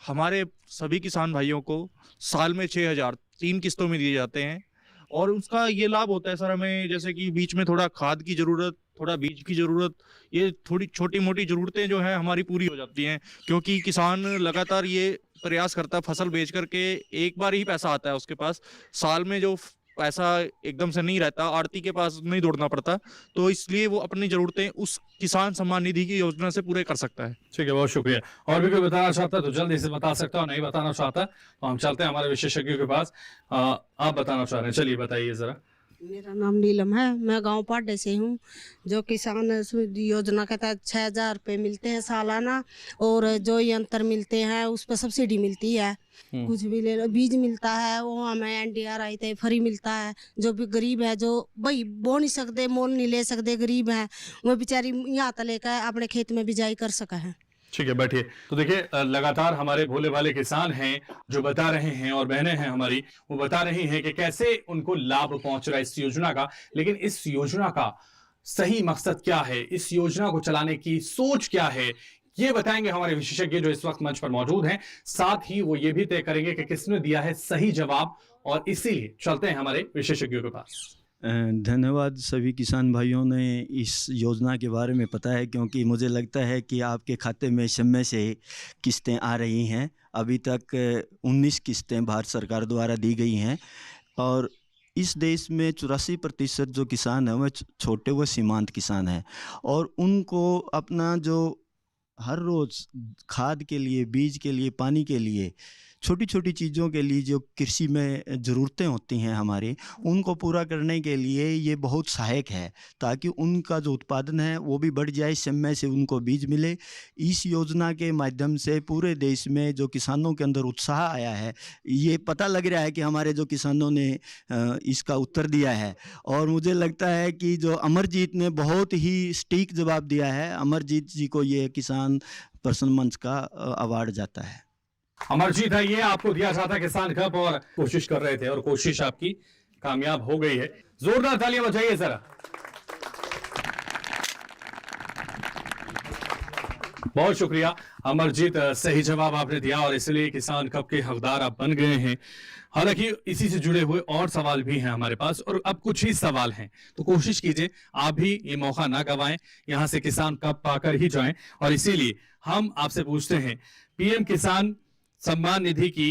हमारे सभी किसान भाइयों को साल में 6,000 3 किस्तों में दिए जाते हैं। और उसका ये लाभ होता है सर, हमें जैसे कि बीच में थोड़ा खाद की जरूरत, थोड़ा बीज की जरूरत, ये थोड़ी छोटी मोटी जरूरतें जो है हमारी पूरी हो जाती हैं, क्योंकि किसान लगातार ये प्रयास करता है, फसल बेच करके एक बार ही पैसा आता है उसके पास, साल में जो पैसा एकदम से नहीं रहता, आड़ती के पास नहीं दौड़ना पड़ता, तो इसलिए वो अपनी जरूरतें उस किसान सम्मान निधि की योजना से पूरे कर सकता है। ठीक है, बहुत शुक्रिया। और भी कोई बताना चाहता है तो जल्दी से बता सकता हूँ, नहीं बताना चाहता तो हम चलते हैं हमारे विशेषज्ञों के पास। आप बताना चाह रहे हैं, चलिए बताइए जरा। मेरा नाम नीलम है, मैं गांव पाडे से हूँ। जो किसान योजना के तहत 6,000 रुपये मिलते हैं सालाना, और जो यंत्र मिलते हैं उस पर सब्सिडी मिलती है। कुछ भी ले लो, बीज मिलता है वो हमें NDRI ते फ्री मिलता है। जो भी गरीब है, जो भाई बो नहीं सकते, मोल नहीं ले सकते, गरीब है, वो बेचारी यहाँ तक लेकर अपने खेत में बिजाई कर सका है। ठीक है, बैठिए। तो देखिए, लगातार हमारे भोले भाले किसान हैं जो बता रहे हैं, और बहनें हैं हमारी, वो बता रही हैं कि कैसे उनको लाभ पहुंच रहा है इस योजना का। लेकिन इस योजना का सही मकसद क्या है, इस योजना को चलाने की सोच क्या है, ये बताएंगे हमारे विशेषज्ञ जो इस वक्त मंच पर मौजूद हैं। साथ ही वो ये भी तय करेंगे कि किसने दिया है सही जवाब, और इसीलिए चलते हैं हमारे विशेषज्ञों के पास। धन्यवाद। सभी किसान भाइयों ने इस योजना के बारे में पता है, क्योंकि मुझे लगता है कि आपके खाते में समय से किस्तें आ रही हैं। अभी तक 19 किस्तें भारत सरकार द्वारा दी गई हैं, और इस देश में 84% जो किसान हैं वह छोटे व सीमांत किसान हैं, और उनको अपना जो हर रोज़ खाद के लिए, बीज के लिए, पानी के लिए, छोटी छोटी चीज़ों के लिए जो कृषि में ज़रूरतें होती हैं हमारी, उनको पूरा करने के लिए ये बहुत सहायक है, ताकि उनका जो उत्पादन है वो भी बढ़ जाए, समय से उनको बीज मिले। इस योजना के माध्यम से पूरे देश में जो किसानों के अंदर उत्साह आया है, ये पता लग रहा है कि हमारे जो किसानों ने इसका उत्तर दिया है। और मुझे लगता है कि जो अमरजीत ने बहुत ही सटीक जवाब दिया है, अमरजीत जी को ये किसान पर्सन मंच का अवार्ड जाता है। अमरजीत है ये, आपको दिया जाता किसान कप, और कोशिश कर रहे थे और कोशिश आपकी कामयाब हो गई है। जोरदार तालियां बजाइए जरा। बहुत शुक्रिया अमरजीत, सही जवाब आपने दिया और इसलिए किसान कप के हकदार आप बन गए हैं। हालांकि इसी से जुड़े हुए और सवाल भी हैं हमारे पास, और अब कुछ ही सवाल हैं, तो कोशिश कीजिए आप भी ये मौका ना गवाएं, यहां से किसान कप पाकर ही जाएं। और इसीलिए हम आपसे पूछते हैं, PM किसान सम्मान निधि की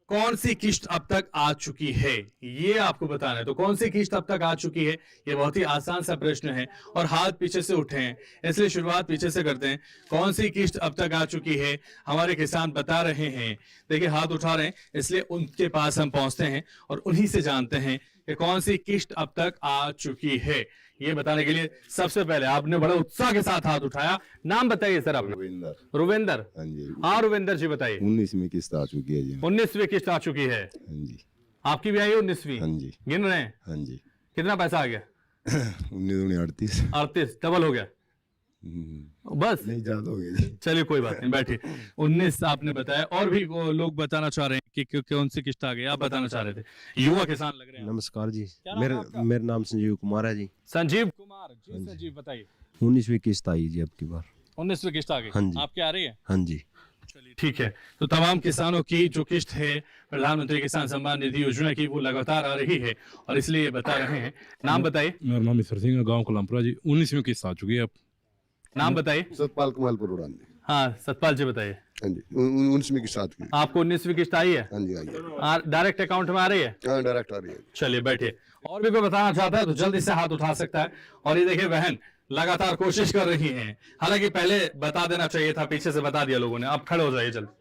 कौन सी किस्त अब तक आ चुकी है, ये आपको बताना है। तो कौन सी किस्त अब तक आ चुकी है, ये बहुत ही आसान सा प्रश्न है, और हाथ पीछे से उठे हैं, इसलिए शुरुआत पीछे से करते हैं। कौन सी किस्त अब तक आ चुकी है, हमारे किसान बता रहे हैं। देखिए, हाथ उठा रहे हैं, इसलिए उनके पास हम पहुंचते हैं और उन्हीं से जानते हैं कि कौन सी किस्त अब तक आ चुकी है। ये बताने के लिए सबसे पहले आपने बड़े उत्साह के साथ हाथ उठाया। नाम बताइए सर अपना। रुविंदर। हाँ जी। हाँ रुविंदर जी बताइए। 19वीं किस्त आ चुकी है जी। 19वीं किस्त आ चुकी है। हाँ जी। आपकी भी आई है 19वीं? हाँ जी। गिन रहे हैं? हाँ जी। कितना पैसा आ गया? 19 38 डबल हो गया बस? नहीं, ज्यादा हो गया। चलिए कोई बात नहीं, बैठिए। 19 आपने बताया, और भी वो लोग बताना चाह रहे हैं कि कौन सी किस्त आ गई, आप बताना चाह रहे थे। युवा किसान लग रहे हैं। नमस्कार जी, मेरा नाम संजीव कुमार है जी। संजीव कुमार जी, संजीव बताइए। 19वीं किस्त आई जी अब की बार। 19वीं किस्त आ गई? हाँ जी। आपकी आ रही है? हाँ जी। चलिए ठीक है। तो तमाम किसानों की जो किस्त है प्रधानमंत्री किसान सम्मान निधि योजना की, वो लगातार आ रही है, और इसलिए बता रहे हैं। नाम बताइए। मेरा नाम ईश्वर सिंह, गाँव कलामपुरा जी। 19वीं किस्त आ चुकी है अब। नाम बताइए। सतपाल कमालपुर उड़ान। हाँ सतपाल जी बताइए। हाँ जी, 19वीं किस्त आ चुकी है। आपको 19वीं किस्त आई है? हाँ जी आई है। डायरेक्ट अकाउंट में आ रही है? हाँ डायरेक्ट आ रही है। चलिए बैठिए। और भी कोई बताना चाहता है तो जल्दी से हाथ उठा सकता है। और ये देखिए, बहन लगातार कोशिश कर रही हैं, हालांकि पहले बता देना चाहिए था, पीछे से बता दिया लोगों ने। आप खड़े हो जाइए जल्दी।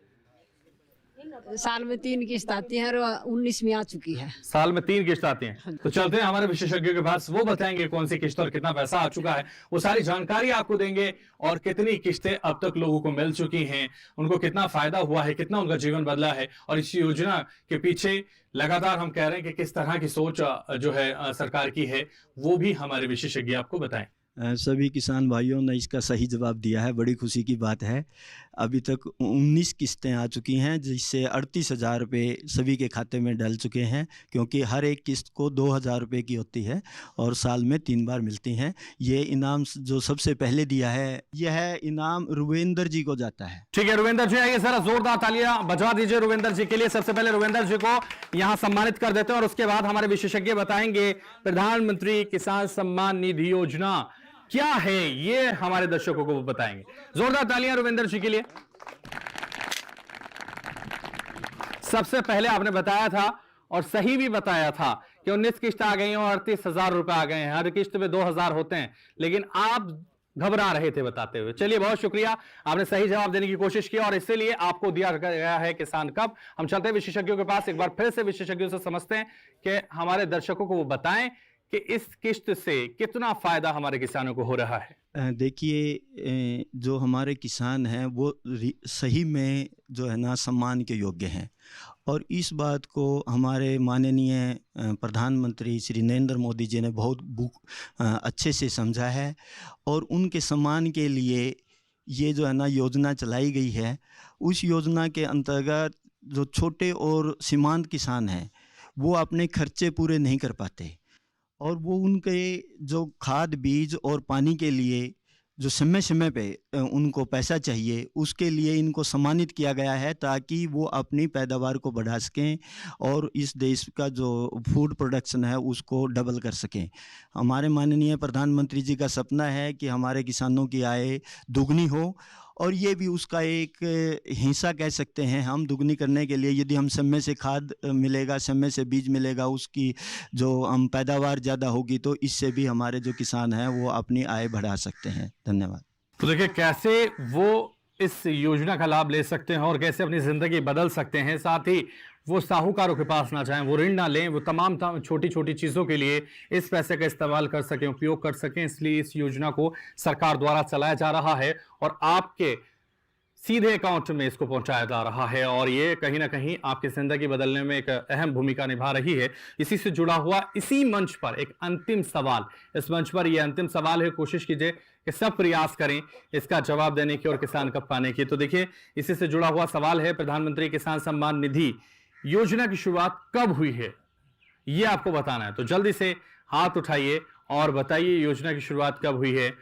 साल में 3 किस्त आती है और 19वीं आ चुकी है। साल में 3 किस्त आती हैं। तो चलते हैं हमारे विशेषज्ञों के पास, वो बताएंगे कौन सी किस्त और कितना पैसा आ चुका है। वो सारी जानकारी आपको देंगे, और कितनी किस्तें अब तक लोगों को मिल चुकी हैं, उनको कितना फायदा हुआ है, कितना उनका जीवन बदला है, और इस योजना के पीछे लगातार हम कह रहे हैं कि किस तरह की सोच जो है सरकार की है, वो भी हमारे विशेषज्ञ आपको बताएं। सभी किसान भाइयों ने इसका सही जवाब दिया है, बड़ी खुशी की बात है। अभी तक 19 किस्तें आ चुकी हैं, जिससे 38,000 रुपये सभी के खाते में डल चुके हैं, क्योंकि हर एक किस्त को 2,000 रुपये की होती है और साल में 3 बार मिलती हैं। ये इनाम जो सबसे पहले दिया है, यह इनाम रुवेंद्र जी को जाता है। ठीक है, रुवेंद्र जी आइए, सर जोरदार तालियां बजा दीजिए रुवेंद्र जी के लिए। सबसे पहले रुवेंद्र जी को यहाँ सम्मानित कर देते हैं, और उसके बाद हमारे विशेषज्ञ बताएंगे प्रधानमंत्री किसान सम्मान निधि योजना क्या है, ये हमारे दर्शकों को बताएंगे। जोरदार तालियां रुवेंद्र जी के लिए। सबसे पहले आपने बताया था, और सही भी बताया था, कि 19 किस्त आ गई हैं और 38,000 रुपए आ गए हैं। हर किस्त में 2,000 होते हैं, लेकिन आप घबरा रहे थे बताते हुए। चलिए बहुत शुक्रिया, आपने सही जवाब देने की कोशिश की और इसीलिए आपको दिया गया है किसान कप। हम चलते हैं विशेषज्ञों के पास, एक बार फिर से विशेषज्ञों से समझते हैं कि हमारे दर्शकों को वो बताएं कि इस किस्त से कितना फायदा हमारे किसानों को हो रहा है। देखिए, जो हमारे किसान हैं वो सही में जो है ना सम्मान के योग्य हैं, और इस बात को हमारे माननीय प्रधानमंत्री श्री नरेंद्र मोदी जी ने बहुत अच्छे से समझा है, और उनके सम्मान के लिए ये जो है ना योजना चलाई गई है। उस योजना के अंतर्गत जो छोटे और सीमांत किसान हैं वो अपने खर्चे पूरे नहीं कर पाते, और वो उनके जो खाद बीज और पानी के लिए जो समय समय पे उनको पैसा चाहिए, उसके लिए इनको सम्मानित किया गया है ताकि वो अपनी पैदावार को बढ़ा सकें और इस देश का जो फूड प्रोडक्शन है उसको डबल कर सकें। हमारे माननीय प्रधानमंत्री जी का सपना है कि हमारे किसानों की आय दुगनी हो, और ये भी उसका एक हिस्सा कह सकते हैं हम। दुगनी करने के लिए यदि हम समय से खाद मिलेगा, समय से बीज मिलेगा, उसकी जो हम पैदावार ज़्यादा होगी, तो इससे भी हमारे जो किसान हैं वो अपनी आय बढ़ा सकते हैं। धन्यवाद। तो देखिए कैसे वो इस योजना का लाभ ले सकते हैं और कैसे अपनी ज़िंदगी बदल सकते हैं। साथ ही वो साहूकारों के पास ना जाएं, वो ऋण ना लें, वो तमाम छोटी छोटी चीज़ों के लिए इस पैसे का इस्तेमाल कर सकें, उपयोग कर सकें। इसलिए इस योजना को सरकार द्वारा चलाया जा रहा है और आपके सीधे अकाउंट में इसको पहुंचाया जा रहा है, और ये कहीं ना कहीं आपकी ज़िंदगी बदलने में एक अहम भूमिका निभा रही है। इसी से जुड़ा हुआ इसी मंच पर एक अंतिम सवाल, इस मंच पर यह अंतिम सवाल है। कोशिश कीजिए कि सब प्रयास करें इसका जवाब देने की और किसान कप पाने की। तो देखिए इसी से जुड़ा हुआ सवाल है, प्रधानमंत्री किसान सम्मान निधि योजना की शुरुआत कब हुई है ये आपको बताना है। तो जल्दी से हाथ उठाइए और बताइए योजना की शुरुआत कब हुई है।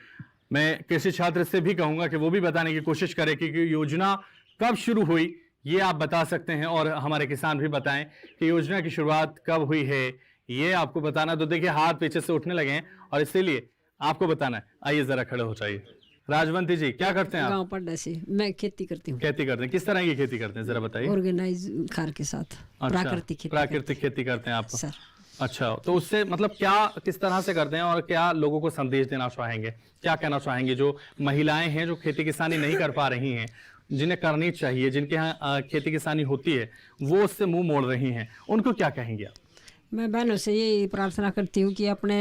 मैं कृषि छात्र से भी कहूंगा कि वो भी बताने की कोशिश करें कि योजना कब शुरू हुई, ये आप बता सकते हैं, और हमारे किसान भी बताएं कि योजना की शुरुआत कब हुई है, ये आपको बताना। तो देखिए हाथ पीछे से उठने लगे हैं और इसीलिए आपको बताना है। आइए जरा खड़े हो जाइए। राजवंती जी क्या करते हैं आप? गांव पड़ने से मैं खेती करती हूँ। खेती करते हैं, किस तरह की खेती करते हैं जरा बताइए? ऑर्गेनाइज खार के साथ। प्राकृतिक खेती करते हैं आप सर। अच्छा, तो उससे मतलब क्या किस तरह से करते हैं और क्या लोगों को संदेश देना चाहेंगे, क्या कहना चाहेंगे जो महिलाएं हैं जो खेती किसानी नहीं कर पा रही हैं, जिन्हें करनी चाहिए, जिनके यहाँ खेती किसानी होती है वो उससे मुंह मोड़ रही हैं, उनको क्या कहेंगे आप? मैं बहनों से ये प्रार्थना करती हूँ कि अपने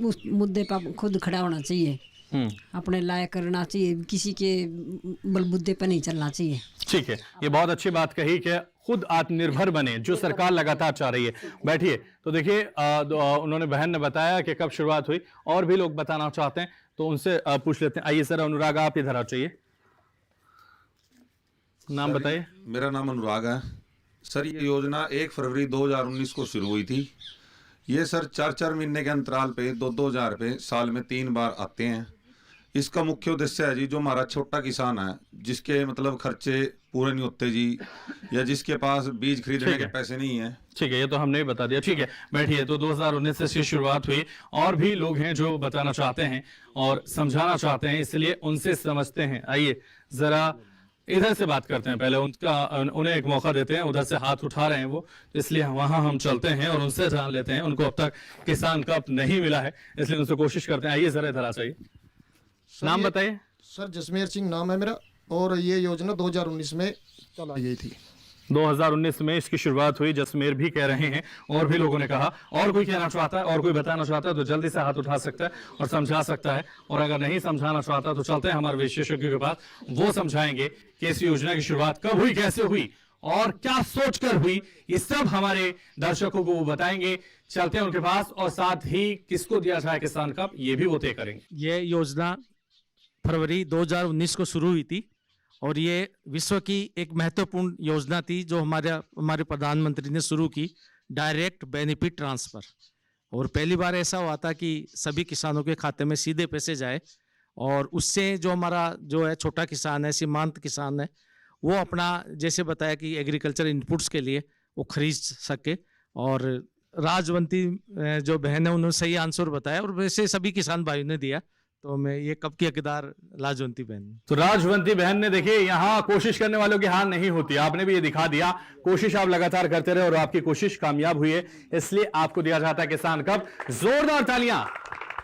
उस मुद्दे पर खुद खड़ा होना चाहिए, अपने लायक करना चाहिए, किसी के बलबुद्दे पर नहीं चलना चाहिए। ठीक है, ये बहुत अच्छी बात कही कि खुद आत्मनिर्भर बने, जो सरकार लगातार चाह रही है। बैठिए। तो देखिए उन्होंने बहन ने बताया कि कब शुरुआत हुई, और भी लोग बताना चाहते हैं तो उनसे पूछ लेते हैं। आइए सर, अनुराग आप इधर आ चाहिए, नाम बताइए। मेरा नाम अनुराग है सर। ये योजना 1 फरवरी 2019 को शुरू हुई थी। ये सर 4-4 महीने के अंतराल पे 2-2 हज़ार रुपये साल में 3 बार आते हैं। इसका मुख्य उद्देश्य है जी, जो हमारा छोटा किसान है जिसके मतलब खर्चे पूरे नहीं होते जी, या जिसके पास बीज खरीदने के पैसे नहीं है। ठीक है, ये तो हमने भी बता दिया। ठीक है, बैठिए। तो 2019 से इसकी शुरुआत हुई, और भी लोग हैं जो बताना चाहते हैं और समझाना चाहते हैं, इसलिए उनसे समझते हैं। आइए जरा इधर से बात करते हैं, पहले उन्हें एक मौका देते हैं। उधर से हाथ उठा रहे हैं वो, इसलिए वहां हम चलते हैं और उनसे जान लेते हैं। उनको अब तक किसान कप नहीं मिला है, इसलिए उनसे कोशिश करते हैं। आइए जरा इधर आ जाइए, नाम बताइए। सर जसमेर सिंह नाम है मेरा, और ये योजना 2019 में चलाई गई थी। 2019 में इसकी शुरुआत हुई, जसमेर भी कह रहे हैं, और भी लोगों ने कहा। और कोई कहना चाहता है और कोई बताना चाहता है तो जल्दी से हाथ उठा सकता है और समझा सकता है, और अगर नहीं समझाना चाहता तो चलते हैं हमारे विशेषज्ञों के पास, वो समझाएंगे कि इस योजना की शुरुआत कब हुई, कैसे हुई और क्या सोचकर हुई। ये सब हमारे दर्शकों को वो बताएंगे। चलते हैं उनके पास, और साथ ही किसको दिया जाए किसान कप ये भी वो तय करेंगे। ये योजना फरवरी 2019 को शुरू हुई थी, और ये विश्व की एक महत्वपूर्ण योजना थी जो हमारे प्रधानमंत्री ने शुरू की, डायरेक्ट बेनिफिट ट्रांसफर। और पहली बार ऐसा हुआ था कि सभी किसानों के खाते में सीधे पैसे जाए, और उससे जो हमारा जो है छोटा किसान है, सीमांत किसान है, वो अपना जैसे बताया कि एग्रीकल्चर इनपुट्स के लिए वो खरीद सके। और राजवंती जो बहन है उन्होंने सही आंसर बताया, और वैसे सभी किसान भाइयों ने दिया, तो मैं ये कब की हकदार राजवंती बहन। तो राजवंती बहन ने, देखिए यहाँ कोशिश करने वालों की हार नहीं होती, आपने भी ये दिखा दिया। कोशिश आप लगातार करते रहे और आपकी कोशिश कामयाब हुई है, इसलिए आपको दिया जाता है किसान कप। जोरदार तालियां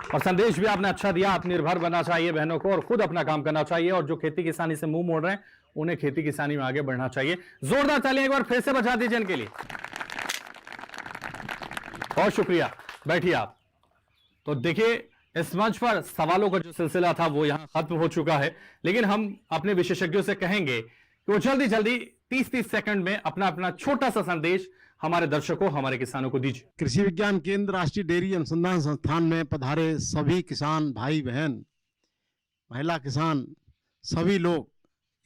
और संदेश भी आपने अच्छा दिया, आत्मनिर्भर बनना चाहिए बहनों को और खुद अपना काम करना चाहिए, और जो खेती किसानी से मुंह मोड़ रहे हैं उन्हें खेती किसानी में आगे बढ़ना चाहिए। जोरदार तालियां एक बार फिर से बजा दीजिए इनके लिए। बहुत शुक्रिया, बैठिए आप। तो देखिए, इस मंच पर सवालों का जो सिलसिला था वो यहां खत्म हो चुका है, लेकिन हम अपने विशेषज्ञों से कहेंगे कि वो जल्दी जल्दी 30-30 सेकंड में अपना अपना छोटा सा संदेश हमारे दर्शकों, हमारे किसानों को दीजिए। कृषि विज्ञान केंद्र राष्ट्रीय डेयरी अनुसंधान संस्थान में पधारे सभी किसान भाई बहन, महिला किसान, सभी लोग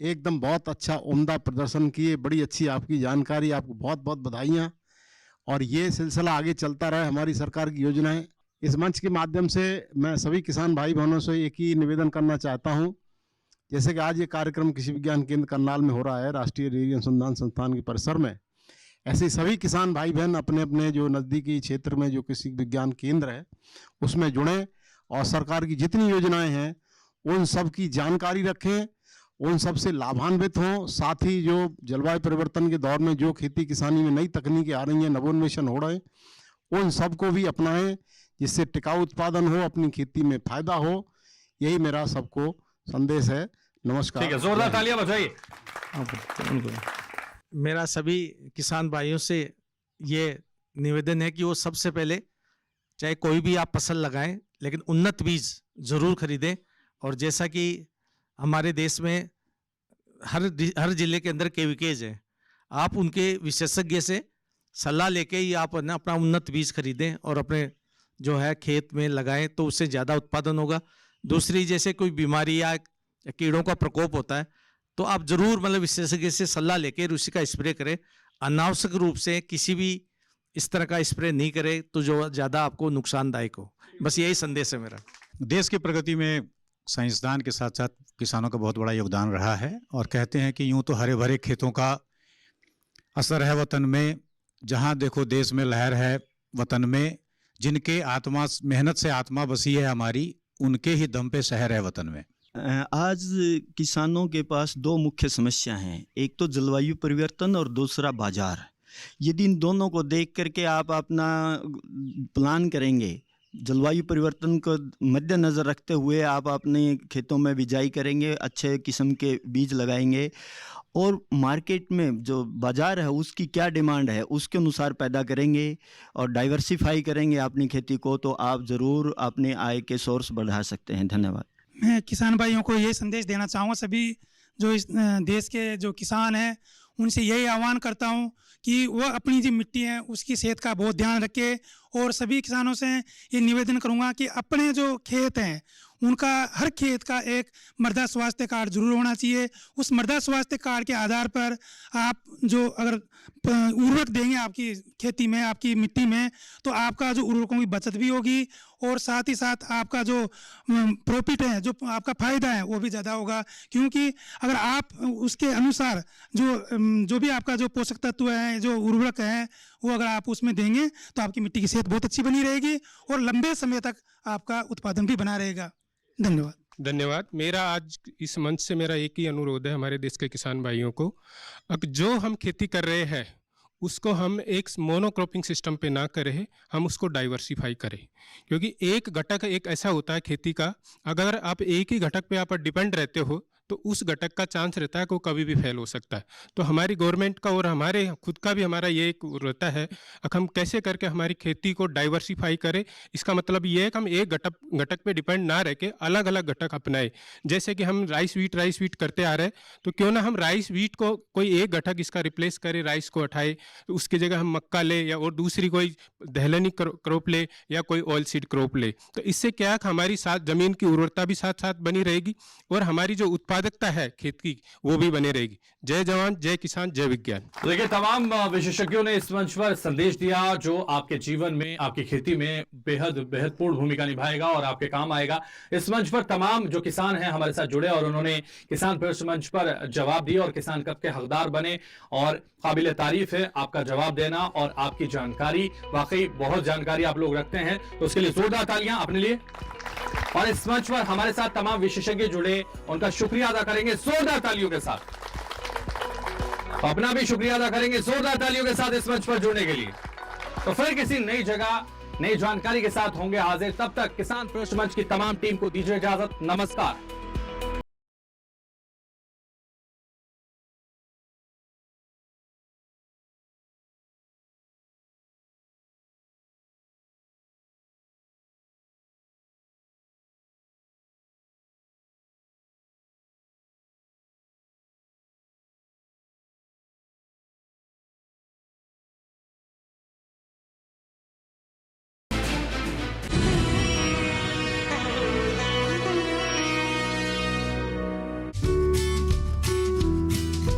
एकदम बहुत अच्छा उम्दा प्रदर्शन किए। बड़ी अच्छी आपकी जानकारी, आपको बहुत बहुत बधाइयाँ, और ये सिलसिला आगे चलता रहे। हमारी सरकार की योजनाएं, इस मंच के माध्यम से मैं सभी किसान भाई बहनों से एक ही निवेदन करना चाहता हूँ, जैसे कि आज ये कार्यक्रम कृषि विज्ञान केंद्र करनाल में हो रहा है, राष्ट्रीय डेयरी अनुसंधान संस्थान के परिसर में, ऐसे सभी किसान भाई बहन अपने अपने जो नज़दीकी क्षेत्र में जो कृषि विज्ञान केंद्र है उसमें जुड़ें और सरकार की जितनी योजनाएं हैं उन सब की जानकारी रखें, उन सब से लाभान्वित हों। साथ ही जो जलवायु परिवर्तन के दौर में जो खेती किसानी में नई तकनीकें आ रही हैं, नवोन्मेषण हो रहे हैं, उन सब को भी अपनाएं, जिससे टिकाऊ उत्पादन हो, अपनी खेती में फायदा हो। यही मेरा सबको संदेश है। नमस्कार। ठीक है, जोरदार तालियां बजाइए। मेरा सभी किसान भाइयों से ये निवेदन है कि वो सबसे पहले चाहे कोई भी आप फसल लगाएं, लेकिन उन्नत बीज जरूर खरीदें। और जैसा कि हमारे देश में हर जिले के अंदर केवीकेज है, आप उनके विशेषज्ञ से सलाह लेके ही आप अपना उन्नत बीज खरीदें और अपने जो है खेत में लगाएं, तो उससे ज़्यादा उत्पादन होगा। दूसरी, जैसे कोई बीमारी या कीड़ों का प्रकोप होता है तो आप जरूर मतलब विशेषज्ञ से सलाह लेके उसी का स्प्रे करें। अनावश्यक रूप से किसी भी इस तरह का स्प्रे नहीं करें तो जो ज़्यादा आपको नुकसानदायक हो। बस यही संदेश है मेरा। देश की प्रगति में साइंसदान के साथ साथ किसानों का बहुत बड़ा योगदान रहा है, और कहते हैं कि यूं तो हरे भरे खेतों का असर है वतन में, जहां देखो देश में लहर है वतन में, जिनके आत्मा मेहनत से आत्मा बसी है हमारी, उनके ही दम पे शहर है वतन में। आज किसानों के पास दो मुख्य समस्या हैं, एक तो जलवायु परिवर्तन और दूसरा बाजार। यदि इन दोनों को देख करके आप अपना प्लान करेंगे, जलवायु परिवर्तन को मद्देनज़र रखते हुए आप अपने खेतों में बिजाई करेंगे, अच्छे किस्म के बीज लगाएंगे, और मार्केट में जो बाज़ार है उसकी क्या डिमांड है उसके अनुसार पैदा करेंगे और डाइवर्सिफाई करेंगे अपनी खेती को, तो आप ज़रूर अपने आय के सोर्स बढ़ा सकते हैं। धन्यवाद। मैं किसान भाइयों को ये संदेश देना चाहूँगा, सभी जो इस देश के जो किसान हैं उनसे यही आह्वान करता हूँ कि वह अपनी जो मिट्टी है उसकी सेहत का बहुत ध्यान रखे, और सभी किसानों से ये निवेदन करूँगा कि अपने जो खेत हैं उनका हर खेत का एक मृदा स्वास्थ्य कार्ड जरूर होना चाहिए। उस मृदा स्वास्थ्य कार्ड के आधार पर आप जो अगर उर्वरक देंगे आपकी खेती में, आपकी मिट्टी में, तो आपका जो उर्वरकों की बचत भी होगी, और साथ ही साथ आपका जो प्रॉफिट है, जो आपका फ़ायदा है वो भी ज़्यादा होगा। क्योंकि अगर आप उसके अनुसार जो भी आपका जो पोषक तत्व है, जो उर्वरक है, वो अगर आप उसमें देंगे तो आपकी मिट्टी की सेहत बहुत अच्छी बनी रहेगी और लंबे समय तक आपका उत्पादन भी बना रहेगा। धन्यवाद। मेरा आज इस मंच से मेरा एक ही अनुरोध है हमारे देश के किसान भाइयों को, अब जो हम खेती कर रहे हैं उसको हम एक मोनोक्रॉपिंग सिस्टम पे ना करें, हम उसको डाइवर्सिफाई करें। क्योंकि एक घटक एक ऐसा होता है खेती का, अगर आप एक ही घटक पे आप डिपेंड रहते हो तो उस घटक का चांस रहता है कि वो कभी भी फेल हो सकता है। तो हमारी गवर्नमेंट का और हमारे खुद का भी हमारा ये एक रहता है कि हम कैसे करके हमारी खेती को डाइवर्सिफाई करें। इसका मतलब ये है कि हम एक घटक पे डिपेंड ना रह के अलग अलग घटक अपनाएं। जैसे कि हम राइस वीट करते आ रहे हैं, तो क्यों ना हम राइस वीट को कोई एक घटक इसका रिप्लेस करे, राइस को हटाए, तो उसकी जगह हम मक्का ले या और दूसरी कोई दलहनी क्रॉप ले या कोई ऑयल सीड क्रॉप ले। तो इससे क्या है कि हमारी साथ ज़मीन की उर्वरता भी साथ साथ बनी रहेगी और हमारी जो उत्पादकता है खेत की वो भी बनी रहेगी। जय जवान, जय किसान, जय विज्ञान। तो देखिए, तमाम विशेषज्ञों ने इस मंच पर संदेश दिया जो आपके जीवन में, आपकी खेती में बेहद पूर्ण भूमिका निभाएगा और आपके काम आएगा। इस मंच पर तमाम जो किसान हैं हमारे साथ जुड़े और उन्होंने किसान प्रश्न मंच पर जवाब दिए और किसान कप के हकदार बने, और काबिल तारीफ है आपका जवाब देना और आपकी जानकारी, वाकई बहुत जानकारी आप लोग रखते हैं, तो उसके लिए जोरदार तालियां अपने लिए। और इस मंच पर हमारे साथ तमाम विशेषज्ञ जुड़े, उनका शुक्रिया अदा करेंगे जोरदार तालियों के साथ। अपना भी शुक्रिया अदा करेंगे जोरदार तालियों के साथ इस मंच पर जुड़ने के लिए। तो फिर किसी नई जगह नई जानकारी के साथ होंगे हाजिर। तब तक किसान पृष्ठ मंच की तमाम टीम को दीजिए इजाजत। नमस्कार।